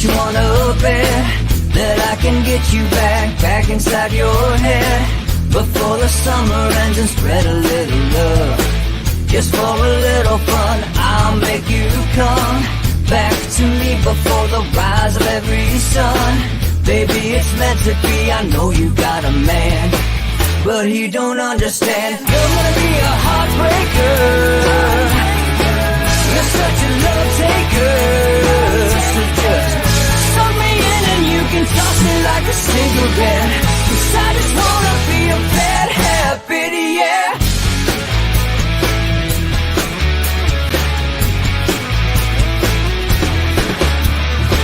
you wanna bet that I can get you back inside your head before the summer ends and spread a little love. Just for a little fun, I'll make you come back to me before the rise of every sun. Baby, it's meant to be, I know you got a man, but he don't understand. You're gonna be a heartbreaker, you're such a love taker. So just suck me in and you can toss me like a cigarette, 'cause I just wanna be a bad habit, yeah.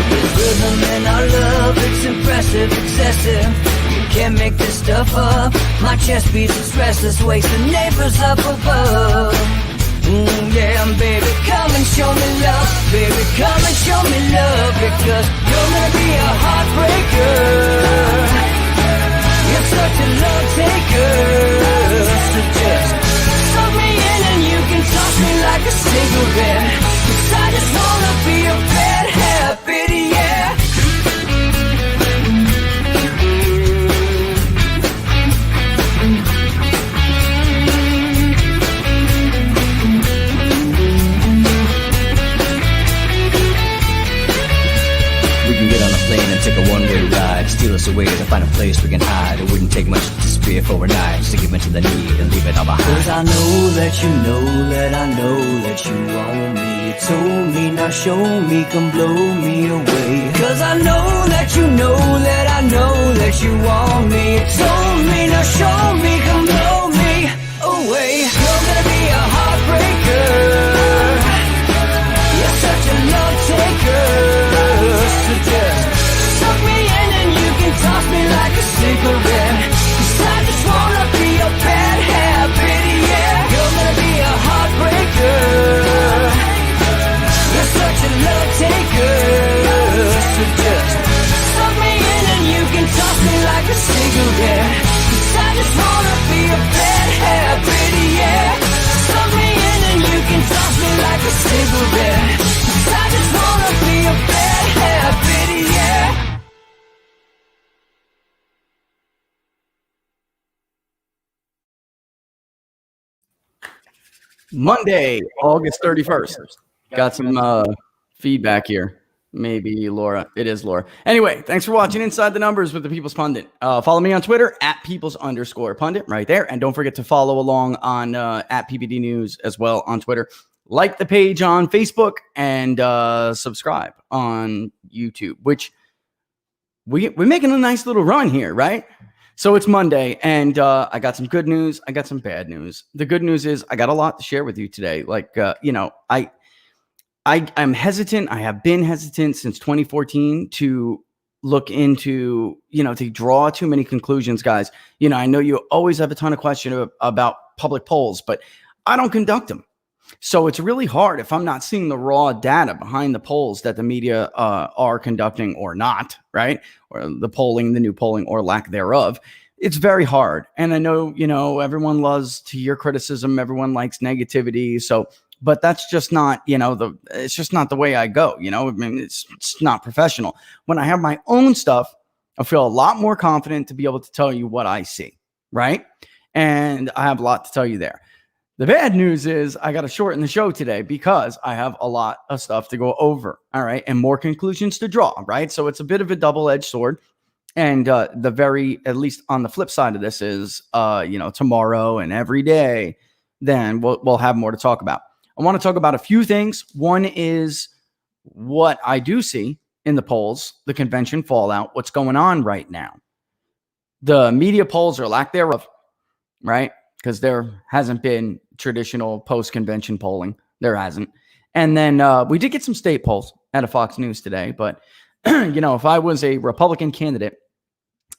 There's rhythm in our love, it's impressive, excessive. You can't make this stuff up. My chest beats, it's restless, wakes the neighbors up above. Yeah, baby, come and show me love. Baby, come and show me love, because you're gonna be a heartbreaker, you're such a love taker. So just suck me in and you can toss me like a cigarette, 'cause I just wanna be a bad habit, yeah. Take a one-way ride, steal us away to find a place we can hide. It wouldn't take much to disappear for a night, just to give into the need and leave it all behind. 'Cause I know that you know that I know that you want me. You told me, now show me, come blow me away. 'Cause I know that you know that I know that you want me. You told me, now show me, come blow me away. You're gonna be a heartbreaker, you're such a love taker. So just suck me in and you can toss me like a cigarette, 'cause I just wanna be a bad habit, yeah. You're gonna be a heartbreaker, you're such a love taker. So just suck me in and you can toss me like a cigarette, 'cause I just wanna be a bad habit, yeah. Suck me in and you can toss me like a cigarette, 'cause I just wanna be a bad habit, yeah. Monday, August 31st. Got some feedback here. Maybe Laura. It is Laura. Anyway, thanks for watching Inside the Numbers with the People's Pundit. Follow me on Twitter at People's_Pundit right there. And don't forget to follow along on at PPD News as well on Twitter. Like the page on Facebook and subscribe on YouTube, which we're making a nice little run here, right? So it's Monday, and I got some good news. I got some bad news. The good news is I got a lot to share with you today. Like, I'm hesitant. I have been hesitant since 2014 to look into, to draw too many conclusions, guys. I know you always have a ton of questions about public polls, but I don't conduct them. So it's really hard if I'm not seeing the raw data behind the polls that the media are conducting or not, right? Or the polling, the new polling or lack thereof. It's very hard. And I know, everyone loves to hear criticism. Everyone likes negativity. So, but that's just not, it's just not the way I go. I mean, it's not professional. When I have my own stuff, I feel a lot more confident to be able to tell you what I see, right? And I have a lot to tell you there. The bad news is I got to shorten the show today because I have a lot of stuff to go over. All right. And more conclusions to draw. Right. So it's a bit of a double-edged sword. And at least on the flip side of this is, tomorrow and every day, then we'll have more to talk about. I want to talk about a few things. One is what I do see in the polls, the convention fallout, what's going on right now. The media polls or lack thereof, right? Because there hasn't been traditional post-convention polling. There hasn't. And then we did get some state polls out of Fox News today. But, if I was a Republican candidate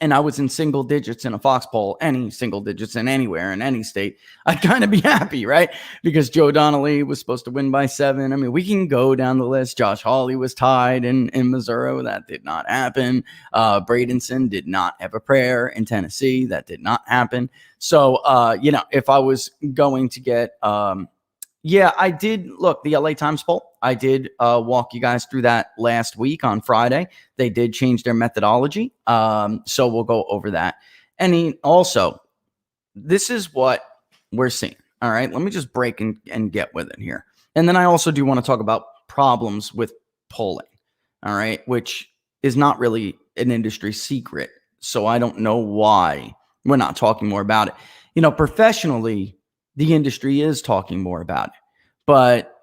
and I was in single digits in a Fox poll, any single digits in anywhere in any state, I'd kind of be happy, right? Because Joe Donnelly was supposed to win by 7. I mean, we can go down the list. Josh Hawley was tied in Missouri. That did not happen. Bradenson did not have a prayer in Tennessee. That did not happen. So, if I was going to get, I did look, the LA Times poll I did walk you guys through that last week on Friday. They did change their methodology. So we'll go over that. And also, this is what we're seeing. All right. Let me just break and get with it here. And then I also do want to talk about problems with polling. All right. Which is not really an industry secret. So I don't know why we're not talking more about it. Professionally, the industry is talking more about it. But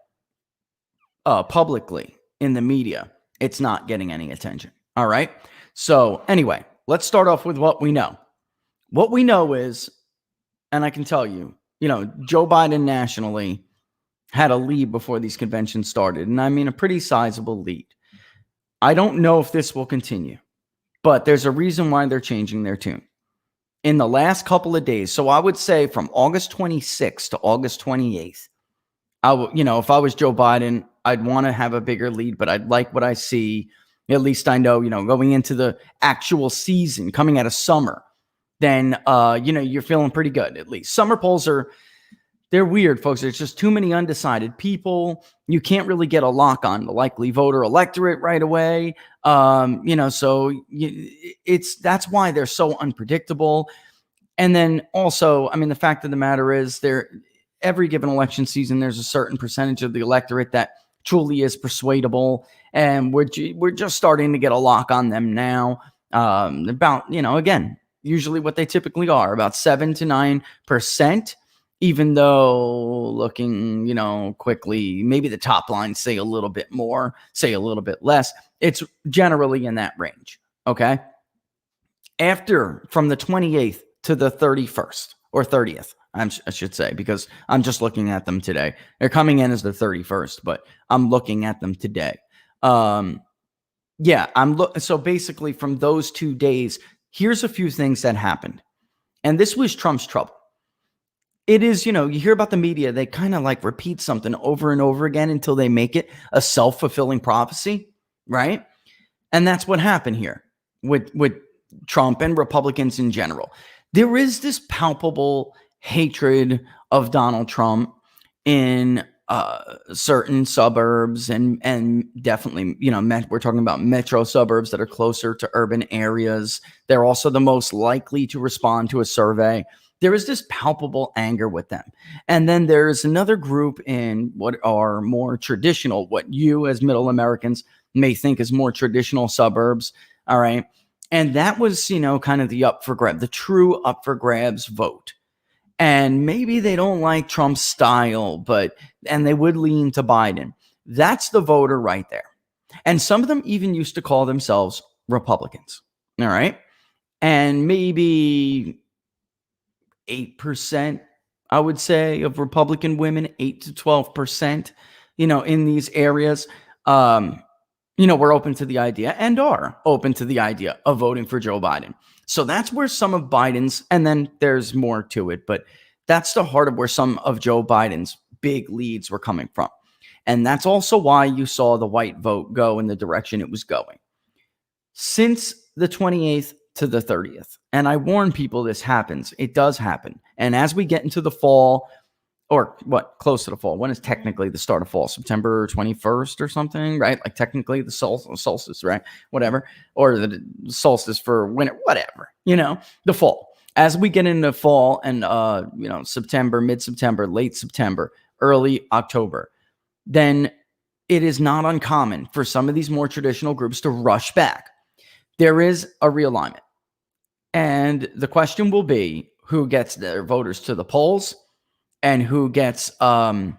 publicly in the media, it's not getting any attention. All right. So anyway, let's start off with what we know. What we know is, and I can tell you, Joe Biden nationally had a lead before these conventions started. And I mean, a pretty sizable lead. I don't know if this will continue, but there's a reason why they're changing their tune. In the last couple of days, so I would say from August 26th to August 28th, if I was Joe Biden, I'd want to have a bigger lead, but I'd like what I see. At least I know, going into the actual season, coming out of summer, then, you're feeling pretty good. At least summer polls they're weird, folks. There's just too many undecided people. You can't really get a lock on the likely voter electorate right away. So that's why they're so unpredictable. And then also, I mean, the fact of the matter is every given election season, there's a certain percentage of the electorate that truly is persuadable. And we're just starting to get a lock on them now. About, again, usually what they typically are, about 7 to 9%. Even though looking, quickly, maybe the top line say a little bit more, say a little bit less. It's generally in that range. Okay. From the 28th to the 31st or 30th, I should say, because I'm just looking at them today. They're coming in as the 31st, but I'm looking at them today. So basically from those 2 days, here's a few things that happened. And this was Trump's trouble. It is, you hear about the media, they kind of like repeat something over and over again until they make it a self-fulfilling prophecy, right? And that's what happened here with Trump and Republicans in general. There is this palpable hatred of Donald Trump in certain suburbs and definitely, we're talking about metro suburbs that are closer to urban areas. They're also the most likely to respond to a survey. There is this palpable anger with them. And then there's another group in what are more traditional, what you as middle Americans may think is more traditional suburbs. All right. And that was, kind of the true up for grabs vote. And maybe they don't like Trump's style, and they would lean to Biden. That's the voter right there. And some of them even used to call themselves Republicans. All right. And maybe 8%, I would say, of Republican women, 8 to 12%, in these areas, we're open to the idea and are open to the idea of voting for Joe Biden. So that's where some of Biden's, and then there's more to it, but that's the heart of where some of Joe Biden's big leads were coming from. And that's also why you saw the white vote go in the direction it was going. Since the 28th to the 30th. And I warn people this happens. It does happen. And as we get into the fall, or close to the fall, when is technically the start of fall? September 21st or something, right? Like technically the solstice, right? Whatever. Or the solstice for winter, whatever, the fall. As we get into fall and, September, mid-September, late September, early October, then it is not uncommon for some of these more traditional groups to rush back. There is a realignment. And the question will be who gets their voters to the polls and who gets their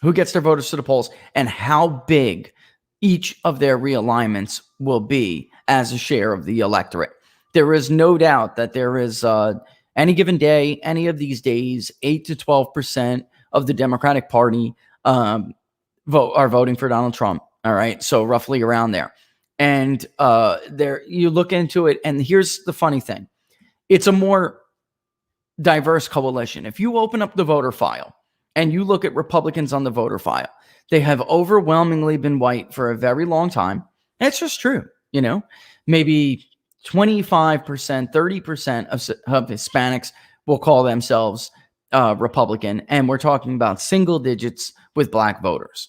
voters to the polls and how big each of their realignments will be as a share of the electorate. There is no doubt that there is any given day, any of these days, 8 to 12% of the Democratic Party are voting for Donald Trump. All right. So roughly around there. And you look into it, and here's the funny thing. It's a more diverse coalition. If you open up the voter file and you look at Republicans on the voter file, they have overwhelmingly been white for a very long time. It's just true. Maybe 25%, 30% of Hispanics will call themselves Republican. And we're talking about single digits with black voters.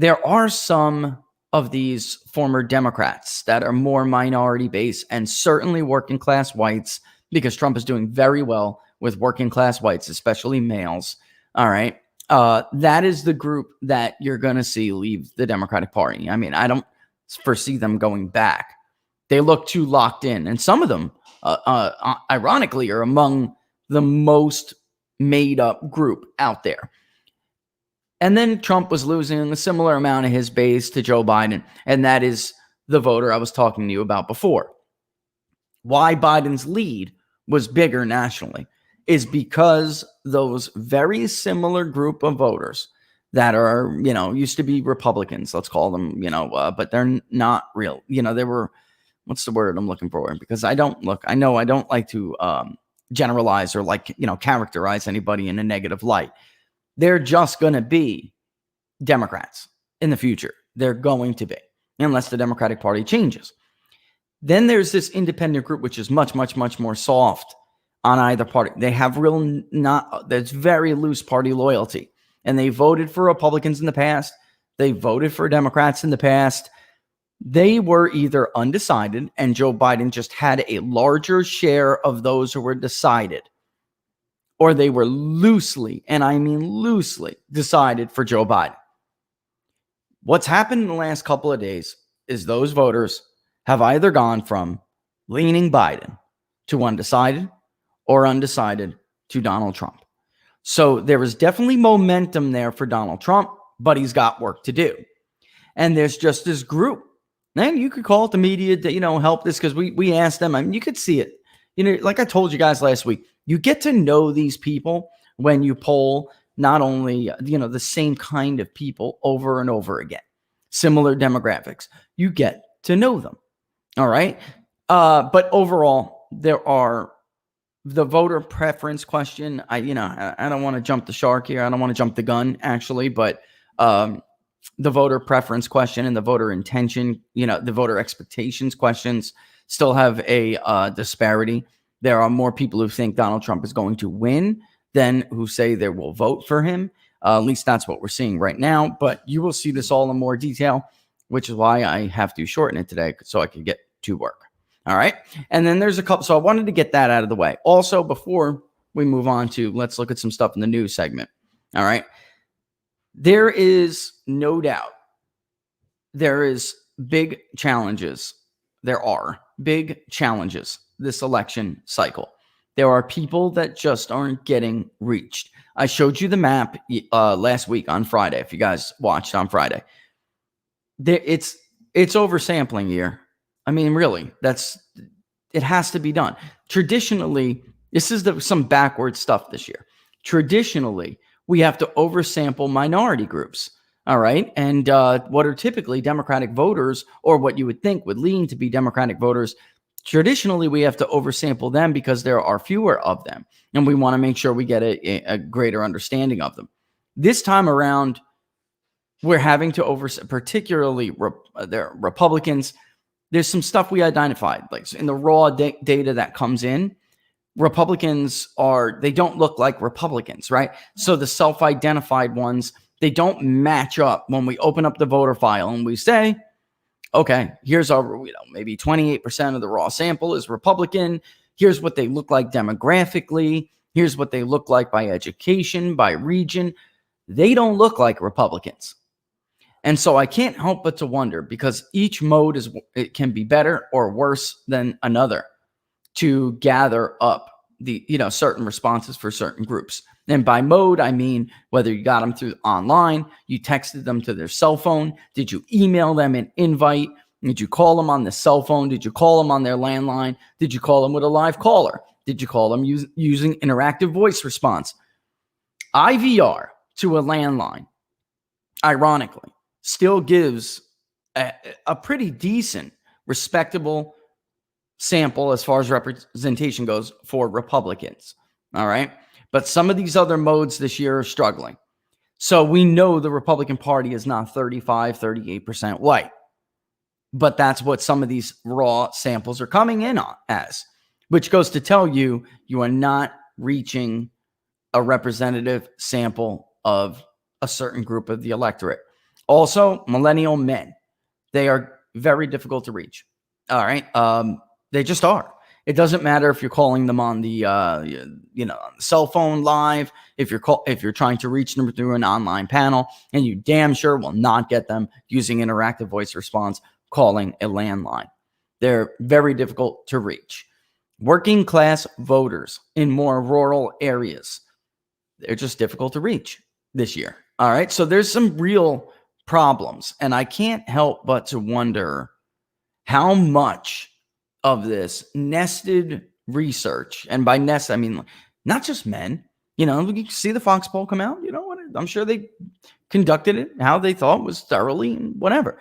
there are some of these former Democrats that are more minority based and certainly working class whites, because Trump is doing very well with working class whites, especially males. All right. That is the group that you're going to see leave the Democratic Party. I mean, I don't foresee them going back. They look too locked in. And some of them, ironically, are among the most made up group out there. And then Trump was losing a similar amount of his base to Joe Biden. And that is the voter I was talking to you about before. Why Biden's lead was bigger nationally is because those very similar group of voters that are, used to be Republicans, let's call them, but they're not real. They were, what's the word I'm looking for? Because I don't like to generalize or characterize anybody in a negative light. They're just going to be Democrats in the future. They're going to be, unless the Democratic Party changes. Then there's this independent group, which is much, much, much more soft on either party. They have there's very loose party loyalty. And they voted for Republicans in the past. They voted for Democrats in the past. They were either undecided, and Joe Biden just had a larger share of those who were decided, or they were loosely, and I mean loosely, decided for Joe Biden. What's happened in the last couple of days is those voters have either gone from leaning Biden to undecided or undecided to Donald Trump. So there is definitely momentum there for Donald Trump, but he's got work to do. And there's just this group. And you could call it the media to, help this, because we asked them. I mean, you could see it. Like I told you guys last week, you get to know these people when you poll not only, the same kind of people over and over again, similar demographics. You get to know them. All right. But overall, there are the voter preference question. I don't want to jump the shark here. I don't want to jump the gun, actually, but the voter preference question and the voter intention, the voter expectations questions still have a disparity. There are more people who think Donald Trump is going to win than who say they will vote for him. At least that's what we're seeing right now. But you will see this all in more detail, which is why I have to shorten it today so I can get to work. All right. And then there's a couple. So I wanted to get that out of the way. Also, before we move on to, let's look at some stuff in the news segment. All right. There is no doubt there is big challenges. There are big challenges this election cycle. There are people that just aren't getting reached. I showed you the map last week on Friday. If you guys watched on Friday, it's oversampling year. I mean, really, it has to be done. Traditionally, this is some backward stuff this year. Traditionally, we have to oversample minority groups. All right. And what are typically Democratic voters, or what you would think would lean to be Democratic voters, traditionally, we have to oversample them because there are fewer of them. And we want to make sure we get a greater understanding of them. This time around, we're having to particularly Republicans. There's some stuff we identified, like in the raw data that comes in. Republicans they don't look like Republicans, right? So the self-identified ones, they don't match up when we open up the voter file and we say, okay, here's our, maybe 28% of the raw sample is Republican. Here's what they look like demographically. Here's what they look like by education, by region. They don't look like Republicans. And so I can't help but to wonder, because each mode it can be better or worse than another to gather up the, certain responses for certain groups. And by mode, I mean whether you got them through online, you texted them to their cell phone, did you email them an invite, did you call them on the cell phone, did you call them on their landline, did you call them with a live caller, did you call them using interactive voice response? IVR to a landline, ironically, still gives a pretty decent, respectable sample as far as representation goes for Republicans. All right. But some of these other modes this year are struggling. So we know the Republican Party is not 35, 38% white. But that's what some of these raw samples are coming in on as, which goes to tell you, you are not reaching a representative sample of a certain group of the electorate. Also, millennial men, they are very difficult to reach. All right. They just are. It doesn't matter if you're calling them on the on the cell phone live, if you're trying to reach them through an online panel, and you damn sure will not get them using interactive voice response calling a landline. They're very difficult to reach. Working class voters in more rural areas, they're just difficult to reach this year. All right. So there's some real problems. And I can't help but to wonder how much of this nested research, and by nest, I mean not just men, you can see the Fox poll come out, I'm sure they conducted it how they thought was thoroughly and whatever.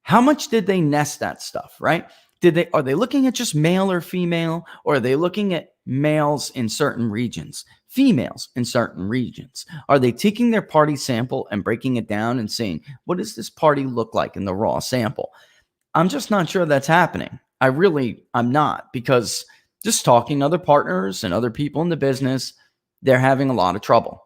How much did they nest that stuff, right? Are they looking at just male or female, or are they looking at males in certain regions, females in certain regions? Are they taking their party sample and breaking it down and saying, what does this party look like in the raw sample? I'm just not sure that's happening. I'm not, because just talking to other partners and other people in the business, they're having a lot of trouble.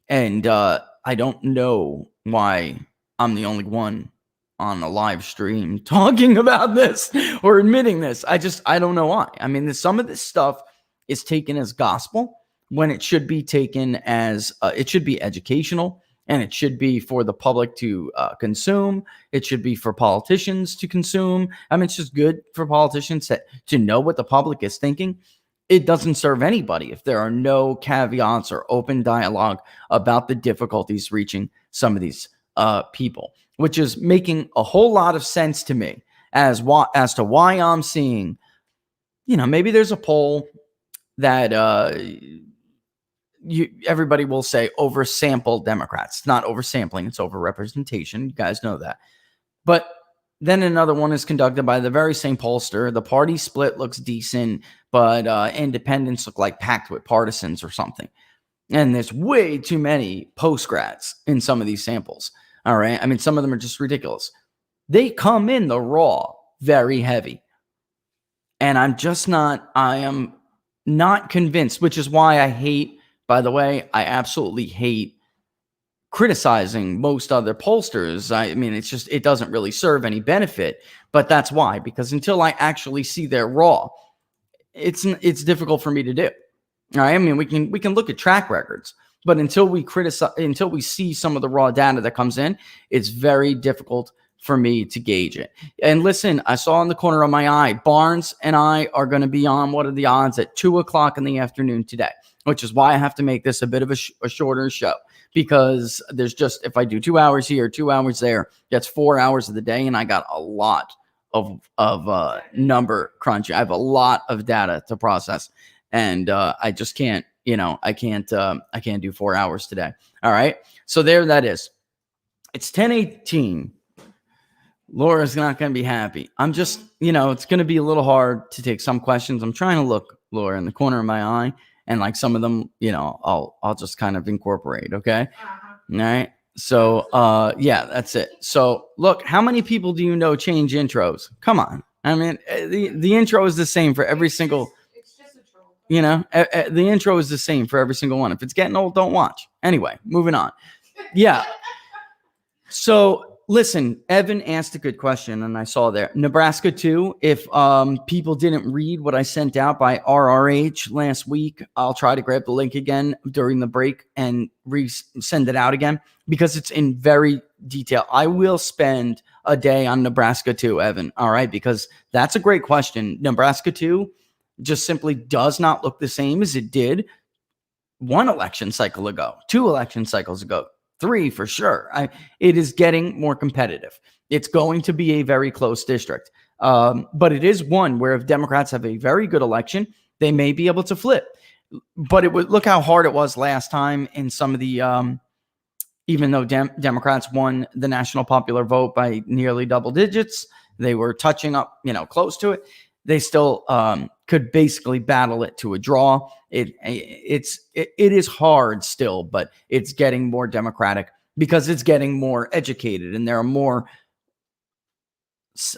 And I don't know why I'm the only one on a live stream talking about this or admitting this. I don't know why. I mean, some of this stuff is taken as gospel when it should be taken as, it should be educational, and it should be for the public to consume. It should be for politicians to consume. I mean, it's just good for politicians to know what the public is thinking. It doesn't serve anybody if there are no caveats or open dialogue about the difficulties reaching some of these people, which is making a whole lot of sense to me as to why I'm seeing, maybe there's a poll that everybody will say oversample Democrats. It's not oversampling, it's overrepresentation. You guys know that. But then another one is conducted by the very same pollster. The party split looks decent, but independents look like packed with partisans or something. And there's way too many post-grads in some of these samples. All right. I mean, some of them are just ridiculous. They come in the raw very heavy. And I am not convinced, which is why I hate, by the way, I absolutely hate criticizing most other pollsters. I mean, it doesn't really serve any benefit, but that's why, because until I actually see their raw, it's difficult for me to do. All right. I mean, we can look at track records, but until we see some of the raw data that comes in, it's very difficult for me to gauge it. And listen, I saw in the corner of my eye, Barnes and I are going to be on, what are the odds, at 2:00 in the afternoon today, which is why I have to make this a bit of a shorter show, because if I do 2 hours here, 2 hours there, that's 4 hours of the day. And I got a lot of number crunch. I have a lot of data to process, and I just can't, I can't do 4 hours today. All right. So there that is. It's 10:18. Laura's not going to be happy. I'm just, it's going to be a little hard to take some questions. I'm trying to look, Laura, in the corner of my eye, and like some of them, I'll just kind of incorporate. Okay. All right. So, yeah, that's it. So look, how many people do you know change intros? Come on. I mean, the intro is the same for every single, it's just a troll. The intro is the same for every single one. If it's getting old, don't watch. Anyway, moving on. Yeah. So, listen, Evan asked a good question, and I saw there. Nebraska 2, if people didn't read what I sent out by RRH last week, I'll try to grab the link again during the break and send it out again, because it's in very detail. I will spend a day on Nebraska 2, Evan, all right, because that's a great question. Nebraska 2 just simply does not look the same as it did 1 election cycle ago, 2 election cycles ago. 3 for sure. It is getting more competitive. It's going to be a very close district. But it is one where if Democrats have a very good election, they may be able to flip. But look how hard it was last time in some of the, even though Democrats won the national popular vote by nearly double digits, they were touching up, close to it. They still could basically battle it to a draw. It is hard still, but it's getting more democratic because it's getting more educated, and there are more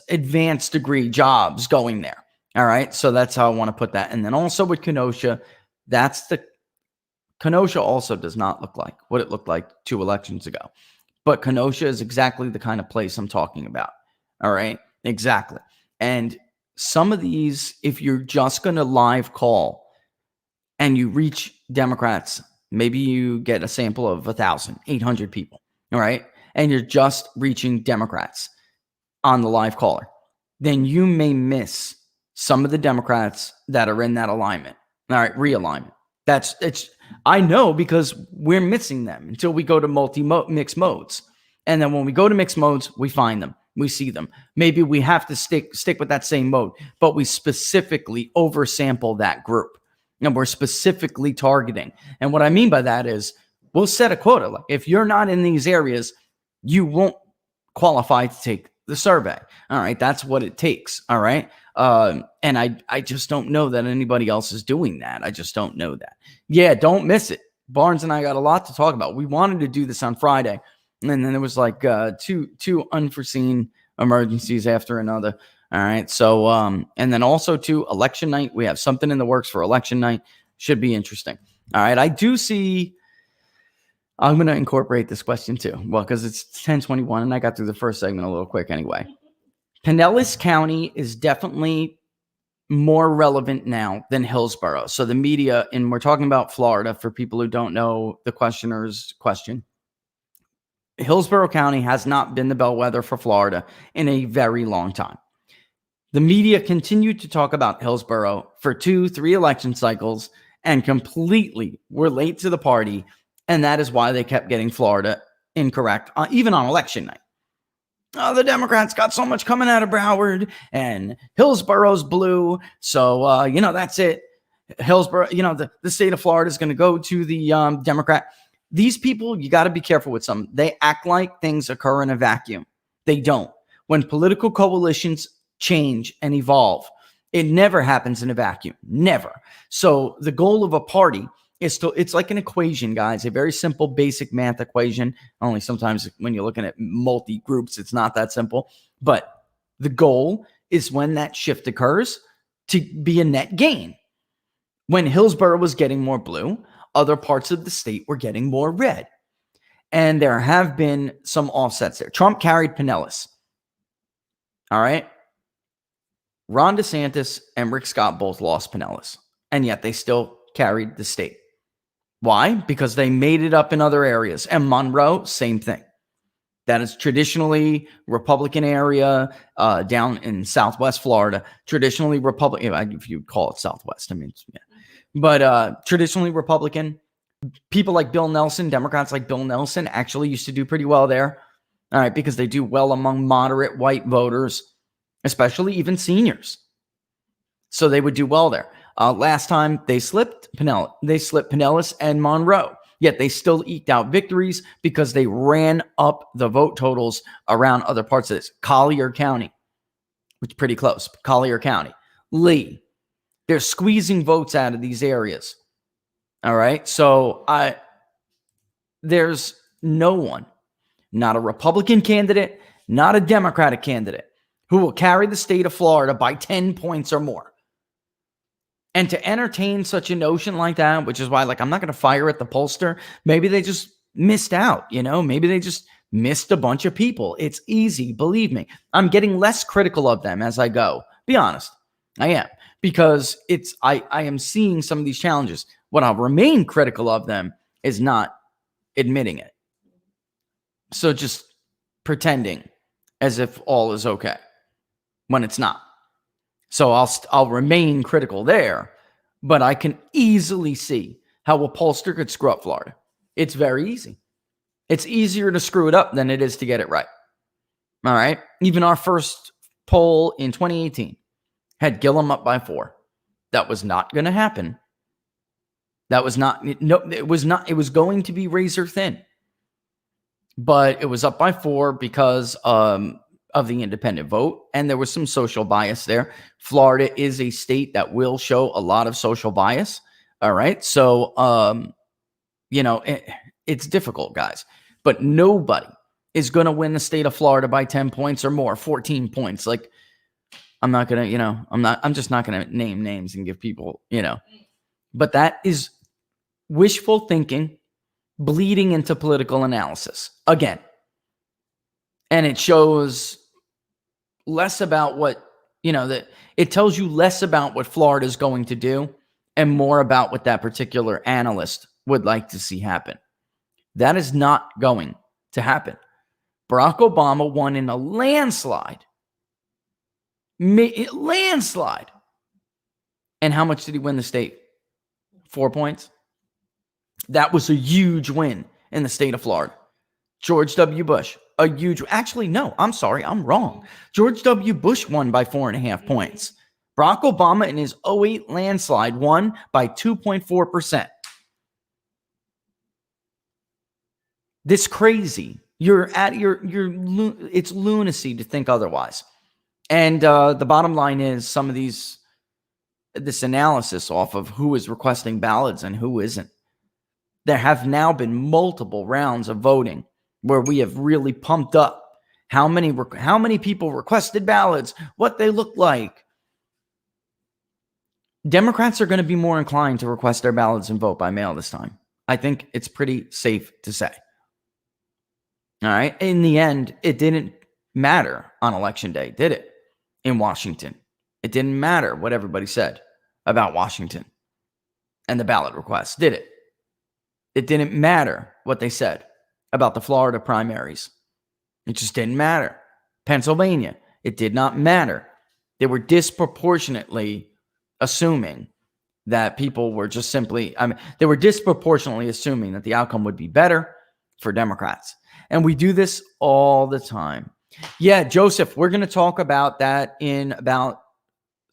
advanced degree jobs going there. All right. So that's how I want to put that. And then also with Kenosha, Kenosha also does not look like what it looked like 2 elections ago. but Kenosha is exactly the kind of place I'm talking about. All right. Exactly. And some of these, if you're just going to live call and you reach Democrats, maybe you get a sample of 1,800 people. All right. And you're just reaching Democrats on the live caller, then you may miss some of the Democrats that are in that alignment. All right. Realignment. I know because we're missing them until we go to mixed modes. And then when we go to mixed modes, we find them. We see them. Maybe we have to stick with that same mode, but we specifically oversample that group. And we're specifically targeting. And what I mean by that is we'll set a quota. Like if you're not in these areas, you won't qualify to take the survey. All right. That's what it takes. All right. And I just don't know that anybody else is doing that. I just don't know that. Yeah. Don't miss it. Barnes and I got a lot to talk about. We wanted to do this on Friday. And then there was like two unforeseen emergencies after another. All right. So, and then also to election night, we have something in the works for election night. Should be interesting. All right. I do see, I'm going to incorporate this question too. Well, because it's 10:21 and I got through the first segment a little quick anyway. Pinellas County is definitely more relevant now than Hillsborough. So the media, and we're talking about Florida for people who don't know the questioner's question. Hillsborough County has not been the bellwether for Florida in a very long time. The media continued to talk about Hillsborough for 2-3 election cycles and completely were late to the party. And that is why they kept getting Florida incorrect, even on election night. Oh, the Democrats got so much coming out of Broward and Hillsborough's blue. So, that's it. Hillsborough, the state of Florida is going to go to the Democrat. These people, you got to be careful with some. They act like things occur in a vacuum. They don't. When political coalitions change and evolve, it never happens in a vacuum. Never. So the goal of a party it's like an equation, guys, a very simple, basic math equation. Only sometimes when you're looking at multi-groups, it's not that simple. But the goal is when that shift occurs to be a net gain. When Hillsborough was getting more blue, other parts of the state were getting more red. And there have been some offsets there. Trump carried Pinellas. All right. Ron DeSantis and Rick Scott both lost Pinellas. And yet they still carried the state. Why? Because they made it up in other areas. And Monroe, same thing. That is traditionally Republican area down in Southwest Florida. Traditionally Republican, if you call it Southwest. I mean, yeah. But traditionally Republican. People like Bill Nelson, Democrats like Bill Nelson actually used to do pretty well there. All right, because they do well among moderate white voters, especially even seniors. So they would do well there. Last time they slipped Pinellas and Monroe, yet they still eked out victories because they ran up the vote totals around other parts of this. Collier County, which is pretty close. Collier County, Lee, they're squeezing votes out of these areas. All right. So there's no one, not a Republican candidate, not a Democratic candidate, who will carry the state of Florida by 10 points or more. And to entertain such a notion like that, which is why, I'm not going to fire at the pollster. Maybe they just missed out, maybe they just missed a bunch of people. It's easy. Believe me, I'm getting less critical of them as I go. Be honest. I am, because I am seeing some of these challenges. What I'll remain critical of them is not admitting it. So just pretending as if all is okay when it's not. So I'll remain critical there, but I can easily see how a pollster could screw up Florida. It's very easy. It's easier to screw it up than it is to get it right. All right. Even our first poll in 2018 had Gillum up by 4. That was not going to happen. That was not, no, it was not, it was going to be razor thin, but it was up by 4 because, of the independent vote. And there was some social bias there. Florida is a state that will show a lot of social bias. All right. So, it's difficult, guys, but nobody is going to win the state of Florida by 10 points or more, 14 points. I'm not going to, I'm just not going to name names and give people, but that is wishful thinking bleeding into political analysis. Again, And it shows less about what, that it tells you less about what Florida is going to do and more about what that particular analyst would like to see happen. That is not going to happen. Barack Obama won in a landslide. Landslide. And how much did he win the state? 4 points. That was a huge win in the state of Florida. George W. Bush, a huge, actually, no, I'm sorry, I'm wrong. George W. Bush won by 4.5 points. Barack Obama in his 2008 landslide won by 2.4%. This crazy. It's lunacy to think otherwise. And the bottom line is some of this analysis off of who is requesting ballots and who isn't. There have now been multiple rounds of voting where we have really pumped up how many people requested ballots, what they look like. Democrats are going to be more inclined to request their ballots and vote by mail this time. I think it's pretty safe to say. All right. In the end, it didn't matter on election day, did it? In Washington, it didn't matter what everybody said about Washington and the ballot requests, did it? It didn't matter what they said about the Florida primaries. It just didn't matter. Pennsylvania, it did not matter. They were disproportionately assuming that people were just simply, they were disproportionately assuming that the outcome would be better for Democrats. And we do this all the time. Yeah, Joseph, we're going to talk about that in about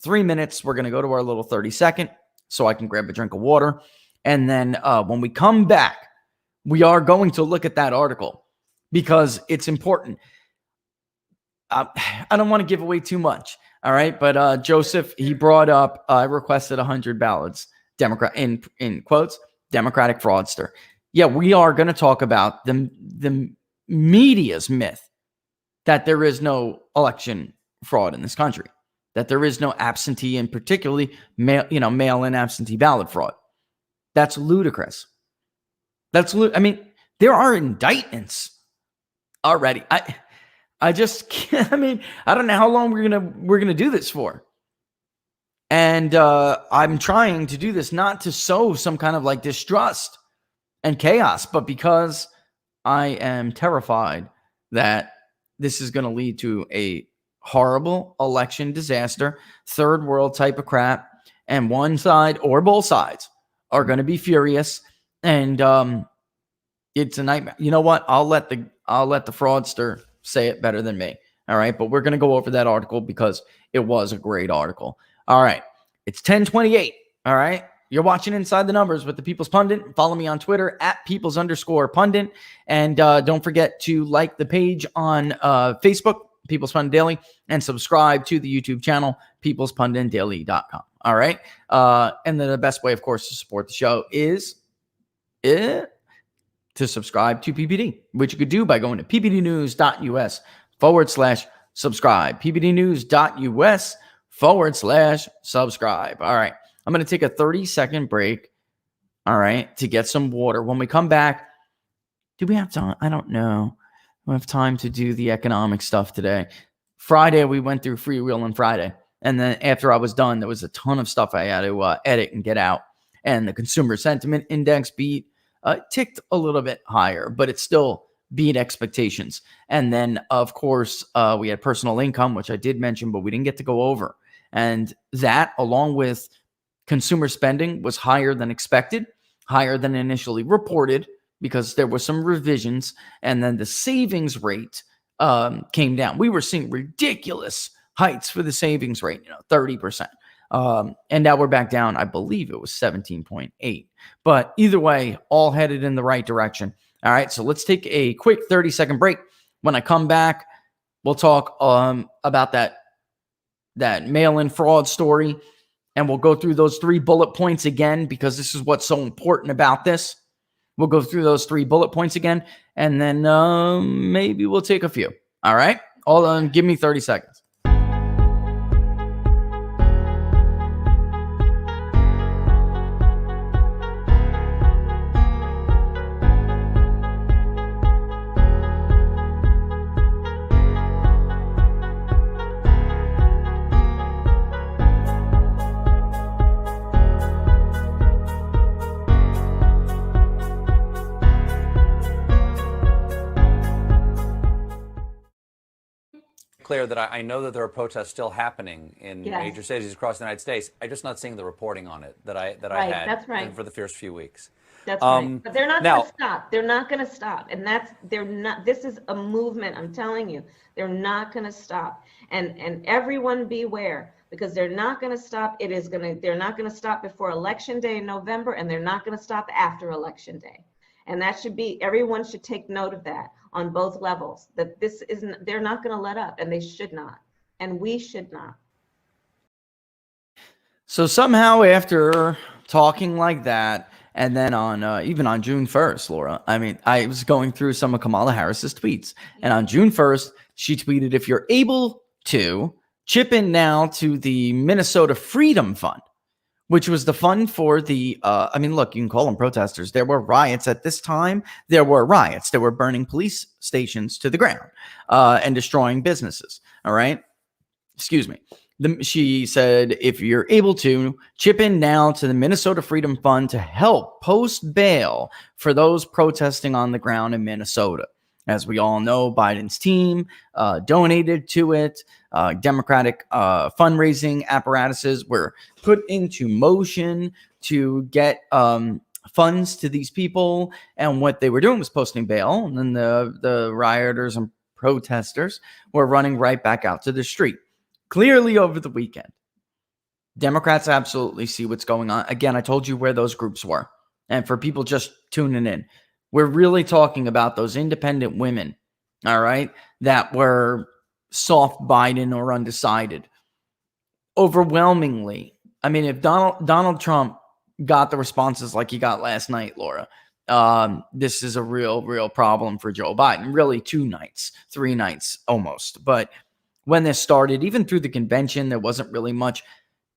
3 minutes. We're going to go to our little 30-second so I can grab a drink of water. And then when we come back, we are going to look at that article because it's important. I don't want to give away too much. All right. But Joseph, he brought up, I requested 100 ballots, Democrat in quotes, Democratic fraudster. Yeah, we are going to talk about the media's myth that there is no election fraud in this country, that there is no absentee and particularly mail-in absentee ballot fraud. That's ludicrous. I mean, there are indictments already. I just can't, I don't know how long we're gonna do this for. And I'm trying to do this not to sow some kind of like distrust and chaos, but because I am terrified that this is going to lead to a horrible election disaster, third world type of crap, and one side or both sides are going to be furious, and it's a nightmare. You know what? I'll let the fraudster say it better than me. All right, but we're going to go over that article because it was a great article. All right, it's 10:28. All right, you're watching Inside the Numbers with the People's Pundit. Follow me on Twitter at @Peoples_Pundit, and don't forget to like the page on Facebook, People's Pundit Daily, and subscribe to the YouTube channel, peoplespunditdaily.com. All right. And then the best way, of course, to support the show is to subscribe to PPD, which you could do by going to ppdnews.us/subscribe. ppdnews.us/subscribe. All right. I'm going to take a 30-second break. All right. To get some water. When we come back, do we have time? I don't know. We have time to do the economic stuff today. Friday, we went through Freewheeling Friday. And then after I was done, there was a ton of stuff I had to edit and get out. And the consumer sentiment index ticked a little bit higher, but it still beat expectations. And then, of course, we had personal income, which I did mention, but we didn't get to go over. And that, along with consumer spending, was higher than expected, higher than initially reported, because there were some revisions. And then the savings rate came down. We were seeing ridiculous heights for the savings rate, 30%. And now we're back down. I believe it was 17.8. But either way, all headed in the right direction. All right, so let's take a quick 30-second break. When I come back, we'll talk about that mail-in fraud story, and we'll go through those 3 bullet points again, because this is what's so important about this. We'll go through those 3 bullet points again, and then maybe we'll take a few. All right, hold on, give me 30 seconds. clear that I know that there are protests still happening in Yes. major cities across the United States. I'm just not seeing the reporting on it that I Right, had that's right. for the first few weeks. That's right. But they're not going now- to stop. They're not going to stop. And they're not, this is a movement. I'm telling you, they're not going to stop. And everyone beware, because they're not going to stop. They're not going to stop before Election Day in November, and they're not going to stop after Election Day. And that should be, everyone should take note of that on both levels, that they're not going to let up, and they should not. And we should not. So somehow after talking like that, and then on even on June 1st, Laura, I mean, I was going through some of Kamala Harris's tweets, and on June 1st, she tweeted, "If you're able to, chip in now to the Minnesota Freedom Fund," which was the fund for the, I mean, look, you can call them protesters. There were riots at this time. There were riots. There were burning police stations to the ground and destroying businesses. All right. Excuse me. She said, if you're able to, chip in now to the Minnesota Freedom Fund to help post bail for those protesting on the ground in Minnesota. As we all know, Biden's team donated to it. Democratic fundraising apparatuses were put into motion to get funds to these people. And what they were doing was posting bail. And then the rioters and protesters were running right back out to the street. Clearly over the weekend, Democrats absolutely see what's going on. Again, I told you where those groups were. And for people just tuning in, we're really talking about those independent women, all right, that were soft Biden or undecided. Overwhelmingly, I mean, if Donald Trump got the responses like he got last night, Laura, this is a real problem for Joe Biden. Really 2 nights, 3 nights almost. But when this started, even through the convention, there wasn't really much.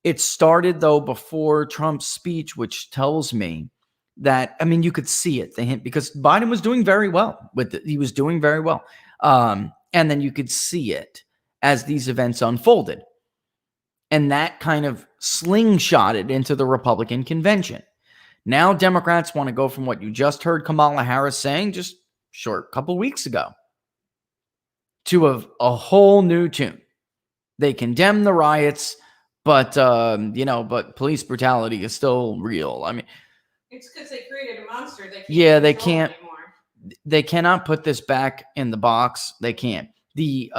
It started, though, before Trump's speech, which tells me that, I mean, you could see it, the hint, because Biden was doing very well with it. He was doing very well. And then you could see it as these events unfolded. And that kind of slingshotted into the Republican convention. Now Democrats want to go from what you just heard Kamala Harris saying just short couple weeks ago to a whole new tune. They condemn the riots, but but police brutality is still real. I mean, it's because they created a monster. They can't. They cannot put this back in the box. They can't. The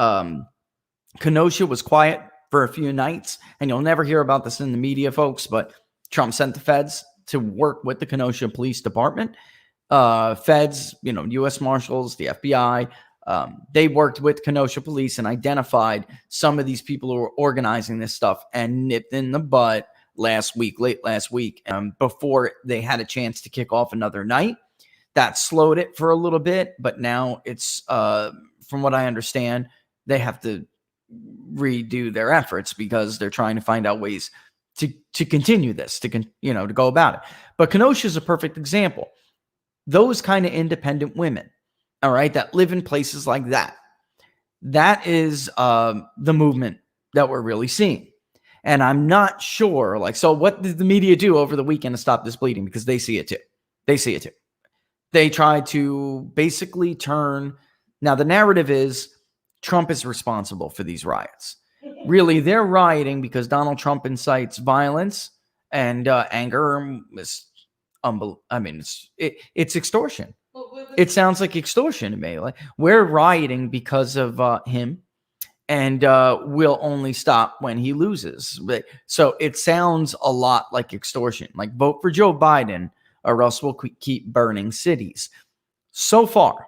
Kenosha was quiet for a few nights, and you'll never hear about this in the media, folks. But Trump sent the feds to work with the Kenosha Police Department. Feds, U.S. Marshals, the FBI. They worked with Kenosha police and identified some of these people who were organizing this stuff and nipped in the butt late last week, before they had a chance to kick off another night. That slowed it for a little bit, but now it's, from what I understand, they have to redo their efforts because they're trying to find out ways to continue this, to go about it. But Kenosha is a perfect example. Those kind of independent women, all right, that live in places like that. That is the movement that we're really seeing. And I'm not sure, so what did the media do over the weekend to stop this bleeding? Because they see it too. They try to basically turn. Now, the narrative is Trump is responsible for these riots. Really, they're rioting because Donald Trump incites violence and anger. It's extortion. It sounds like extortion to me. Like, we're rioting because of him, and we'll only stop when he loses. So it sounds a lot like extortion. Like, vote for Joe Biden or else we'll keep burning cities. So far,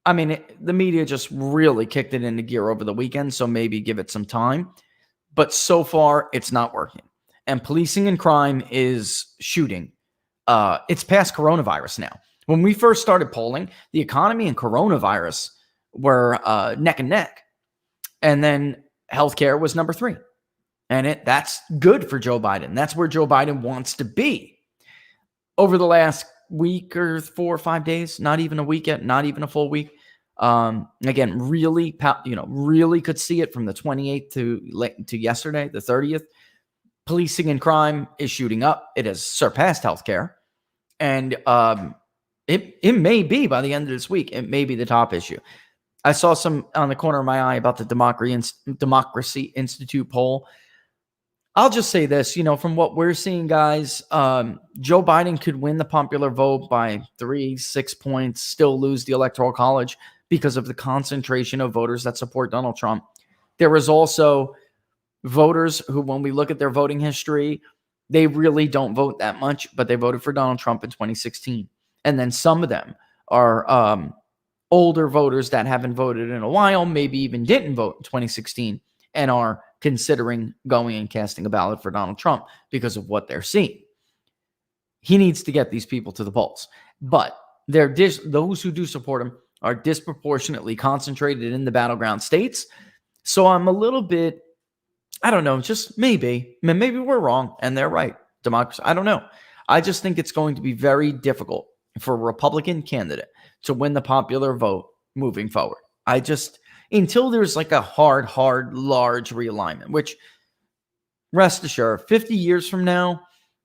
I mean, the media just really kicked it into gear over the weekend, so maybe give it some time. But so far, it's not working. And policing and crime is shooting. It's past coronavirus now. When we first started polling, the economy and coronavirus were neck and neck. And then healthcare was number 3. And that's good for Joe Biden. That's where Joe Biden wants to be. Over the last week or 4 or 5 days, not even a week yet, not even a full week. Again, really could see it from the 28th to yesterday, the 30th. Policing and crime is shooting up. It has surpassed healthcare. And it may be by the end of this week, it may be the top issue. I saw some on the corner of my eye about the Democracy Institute poll. I'll just say this, from what we're seeing, guys, Joe Biden could win the popular vote by 3-6 points, still lose the Electoral College because of the concentration of voters that support Donald Trump. There is also voters who, when we look at their voting history, they really don't vote that much, but they voted for Donald Trump in 2016. And then some of them are older voters that haven't voted in a while, maybe even didn't vote in 2016, and are considering going and casting a ballot for Donald Trump because of what they're seeing. He needs to get these people to the polls. But those who do support him are disproportionately concentrated in the battleground states. So I'm a little bit, I don't know, just maybe we're wrong and they're right. Democracy, I don't know. I just think it's going to be very difficult for a Republican candidate to win the popular vote moving forward. Until there's like a hard, large realignment, which, rest assured, 50 years from now,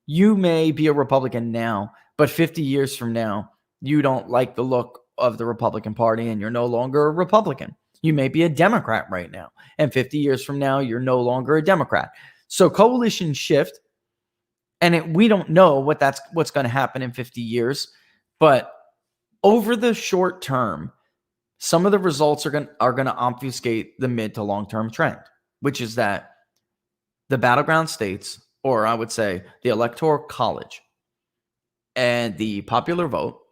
you may be a Republican now, but 50 years from now, you don't like the look of the Republican Party and you're no longer a Republican. You may be a Democrat right now, and 50 years from now, you're no longer a Democrat. So coalitions shift, and we don't know what's going to happen in 50 years, but over the short term, some of the results are going to obfuscate the mid to long-term trend, which is that the battleground states, or I would say the Electoral College and the popular vote,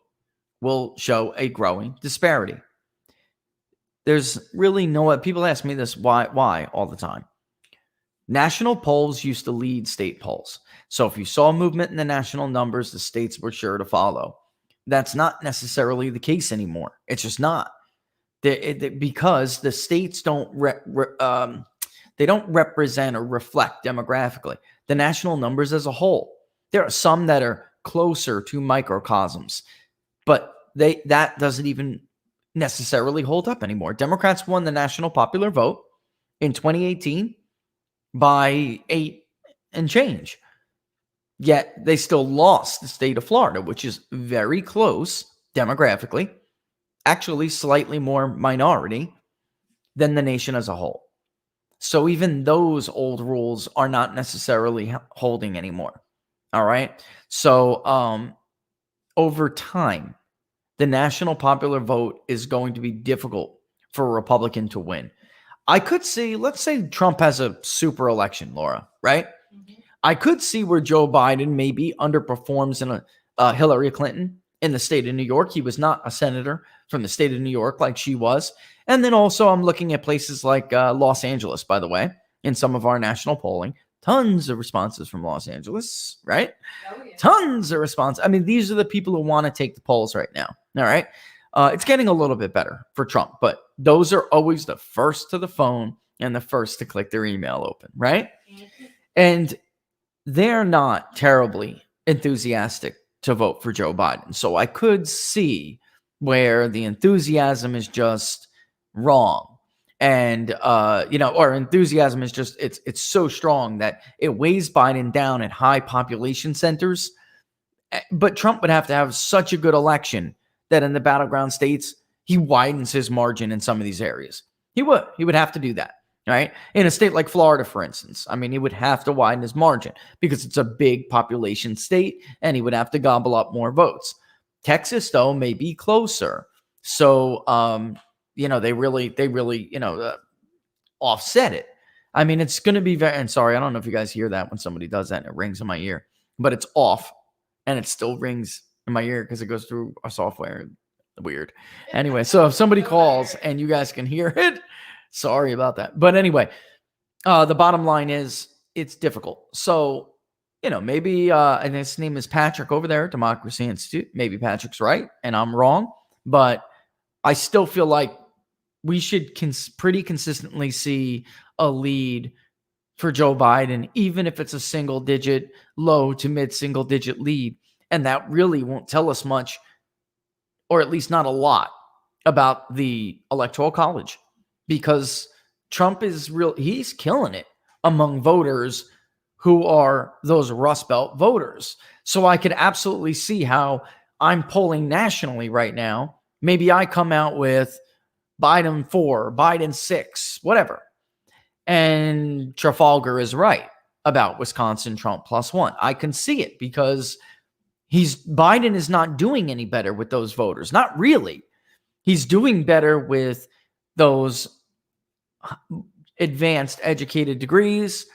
will show a growing disparity. There's really people ask me this, why all the time. National polls used to lead state polls. So if you saw movement in the national numbers, the states were sure to follow. That's not necessarily the case anymore. It's just not. Because the states don't represent or reflect demographically the national numbers as a whole. There are some that are closer to microcosms, but that doesn't even necessarily hold up anymore. Democrats won the national popular vote in 2018 by 8 and change, yet they still lost the state of Florida, which is very close demographically, actually slightly more minority than the nation as a whole. So even those old rules are not necessarily holding anymore. All right. So over time, the national popular vote is going to be difficult for a Republican to win. I could see, let's say Trump has a super election, Laura, right? Mm-hmm. I could see where Joe Biden maybe underperforms in a Hillary Clinton in the state of New York. He was not a senator from the state of New York like she was. And then also I'm looking at places like Los Angeles, by the way, in some of our national polling. Tons of responses from Los Angeles, right? Oh, yeah. Tons of responses. I mean, these are the people who want to take the polls right now. All right. It's getting a little bit better for Trump, but those are always the first to the phone and the first to click their email open, right? Mm-hmm. And they're not terribly enthusiastic to vote for Joe Biden. So I could see where the enthusiasm is just wrong. And, or enthusiasm is just, it's so strong that it weighs Biden down at high population centers. But Trump would have to have such a good election that in the battleground states, he widens his margin in some of these areas. He would have to do that, right? In a state like Florida, for instance, I mean, he would have to widen his margin because it's a big population state and he would have to gobble up more votes. Texas, though, may be closer. So, they really, offset it. I mean, it's going to be and sorry, I don't know if you guys hear that when somebody does that and it rings in my ear, but it's off and it still rings in my ear because it goes through a software. Weird. Anyway, so if somebody calls and you guys can hear it, sorry about that. But anyway, the bottom line is it's difficult. So, maybe, and his name is Patrick over there at Democracy Institute. Maybe Patrick's right and I'm wrong, but I still feel like we should pretty consistently see a lead for Joe Biden, even if it's a single digit, low to mid single digit lead. And that really won't tell us much, or at least not a lot, about the Electoral College, because Trump he's killing it among voters who are those Rust Belt voters. So I could absolutely see how I'm polling nationally right now. Maybe I come out with Biden 4, Biden 6, whatever. And Trafalgar is right about Wisconsin Trump +1. I can see it because Biden is not doing any better with those voters. Not really. He's doing better with those advanced educated degrees,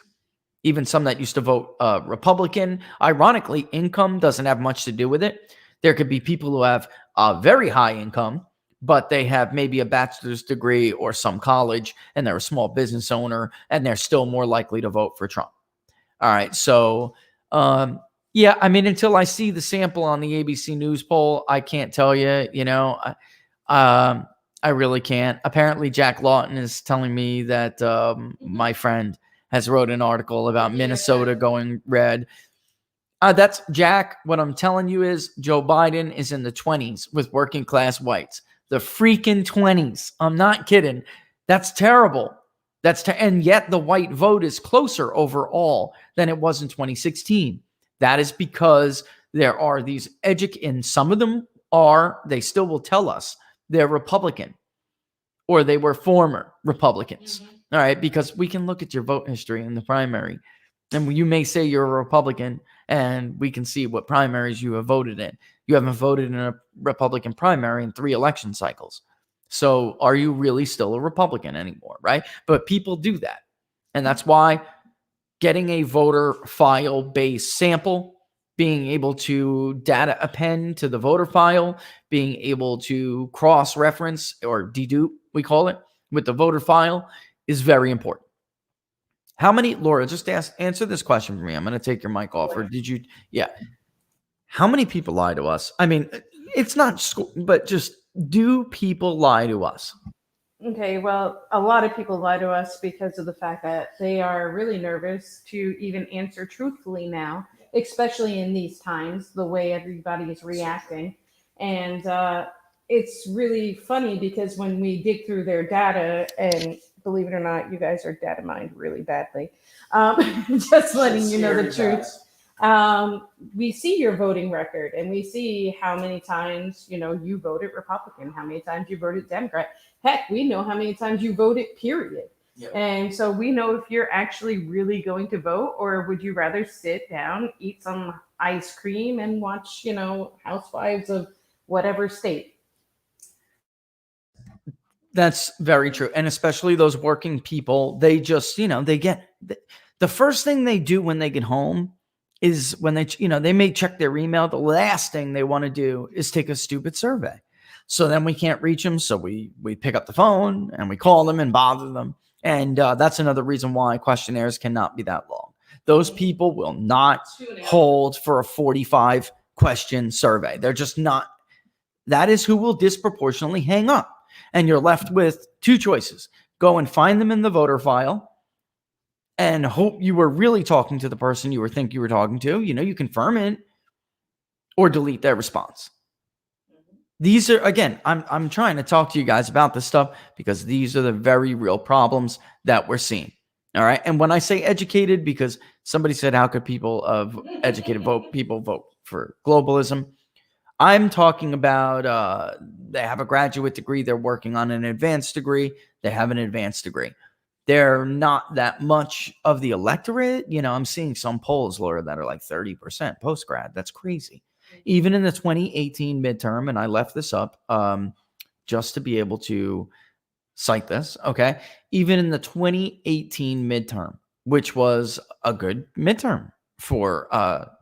even some that used to vote Republican. Ironically, income doesn't have much to do with it. There could be people who have a very high income, but they have maybe a bachelor's degree or some college, and they're a small business owner, and they're still more likely to vote for Trump. All right. So, yeah, I mean, until I see the sample on the ABC News poll, I can't tell you, I really can't. Apparently, Jack Lawton is telling me that my friend has wrote an article about Minnesota going red. That's Jack. What I'm telling you is Joe Biden is in the 20s with working class whites. The freaking 20s. I'm not kidding. That's terrible. And yet the white vote is closer overall than it was in 2016. That is because there are these and some of them they still will tell us they're Republican or they were former Republicans. All right, because we can look at your vote history in the primary, and you may say you're a Republican, and we can see what primaries you have voted in. You haven't voted in a Republican primary in 3 election cycles. So are you really still a Republican anymore, right? But people do that. And that's why getting a voter file-based sample, being able to data append to the voter file, being able to cross-reference or dedupe, we call it, with the voter file is very important. How many, Laura, just answer this question for me. I'm going to take your mic off. Or did you? Yeah. How many people lie to us? I mean, it's not school, but just do people lie to us? Okay, well, a lot of people lie to us because of the fact that they are really nervous to even answer truthfully now, especially in these times, the way everybody is reacting. And it's really funny because when we dig through their data, and believe it or not, you guys are data mined really badly. Just letting you know the truth. We see your voting record and we see how many times, you voted Republican, how many times you voted Democrat. Heck, we know how many times you voted, period. Yep. And so we know if you're actually really going to vote, or would you rather sit down, eat some ice cream and watch, Housewives of whatever state. That's very true. And especially those working people, they just, they get the first thing they do when they get home is when they may check their email. The last thing they want to do is take a stupid survey. So then we can't reach them. So we pick up the phone and we call them and bother them. And that's another reason why questionnaires cannot be that long. Those people will not hold for a 45 question survey. They're just not. That is who will disproportionately hang up. And you're left with 2 choices. Go and find them in the voter file and hope you were really talking to the person you think you were talking to. You confirm it, or delete their response. These are, again, I'm trying to talk to you guys about this stuff because these are the very real problems that we're seeing. All right. And when I say educated, because somebody said, how could people of educated people vote for globalism? I'm talking about they have a graduate degree. They're working on an advanced degree. They have an advanced degree. They're not that much of the electorate. I'm seeing some polls, Laura, that are like 30% post-grad. That's crazy. Even in the 2018 midterm, and I left this up just to be able to cite this, okay? Even in the 2018 midterm, which was a good midterm for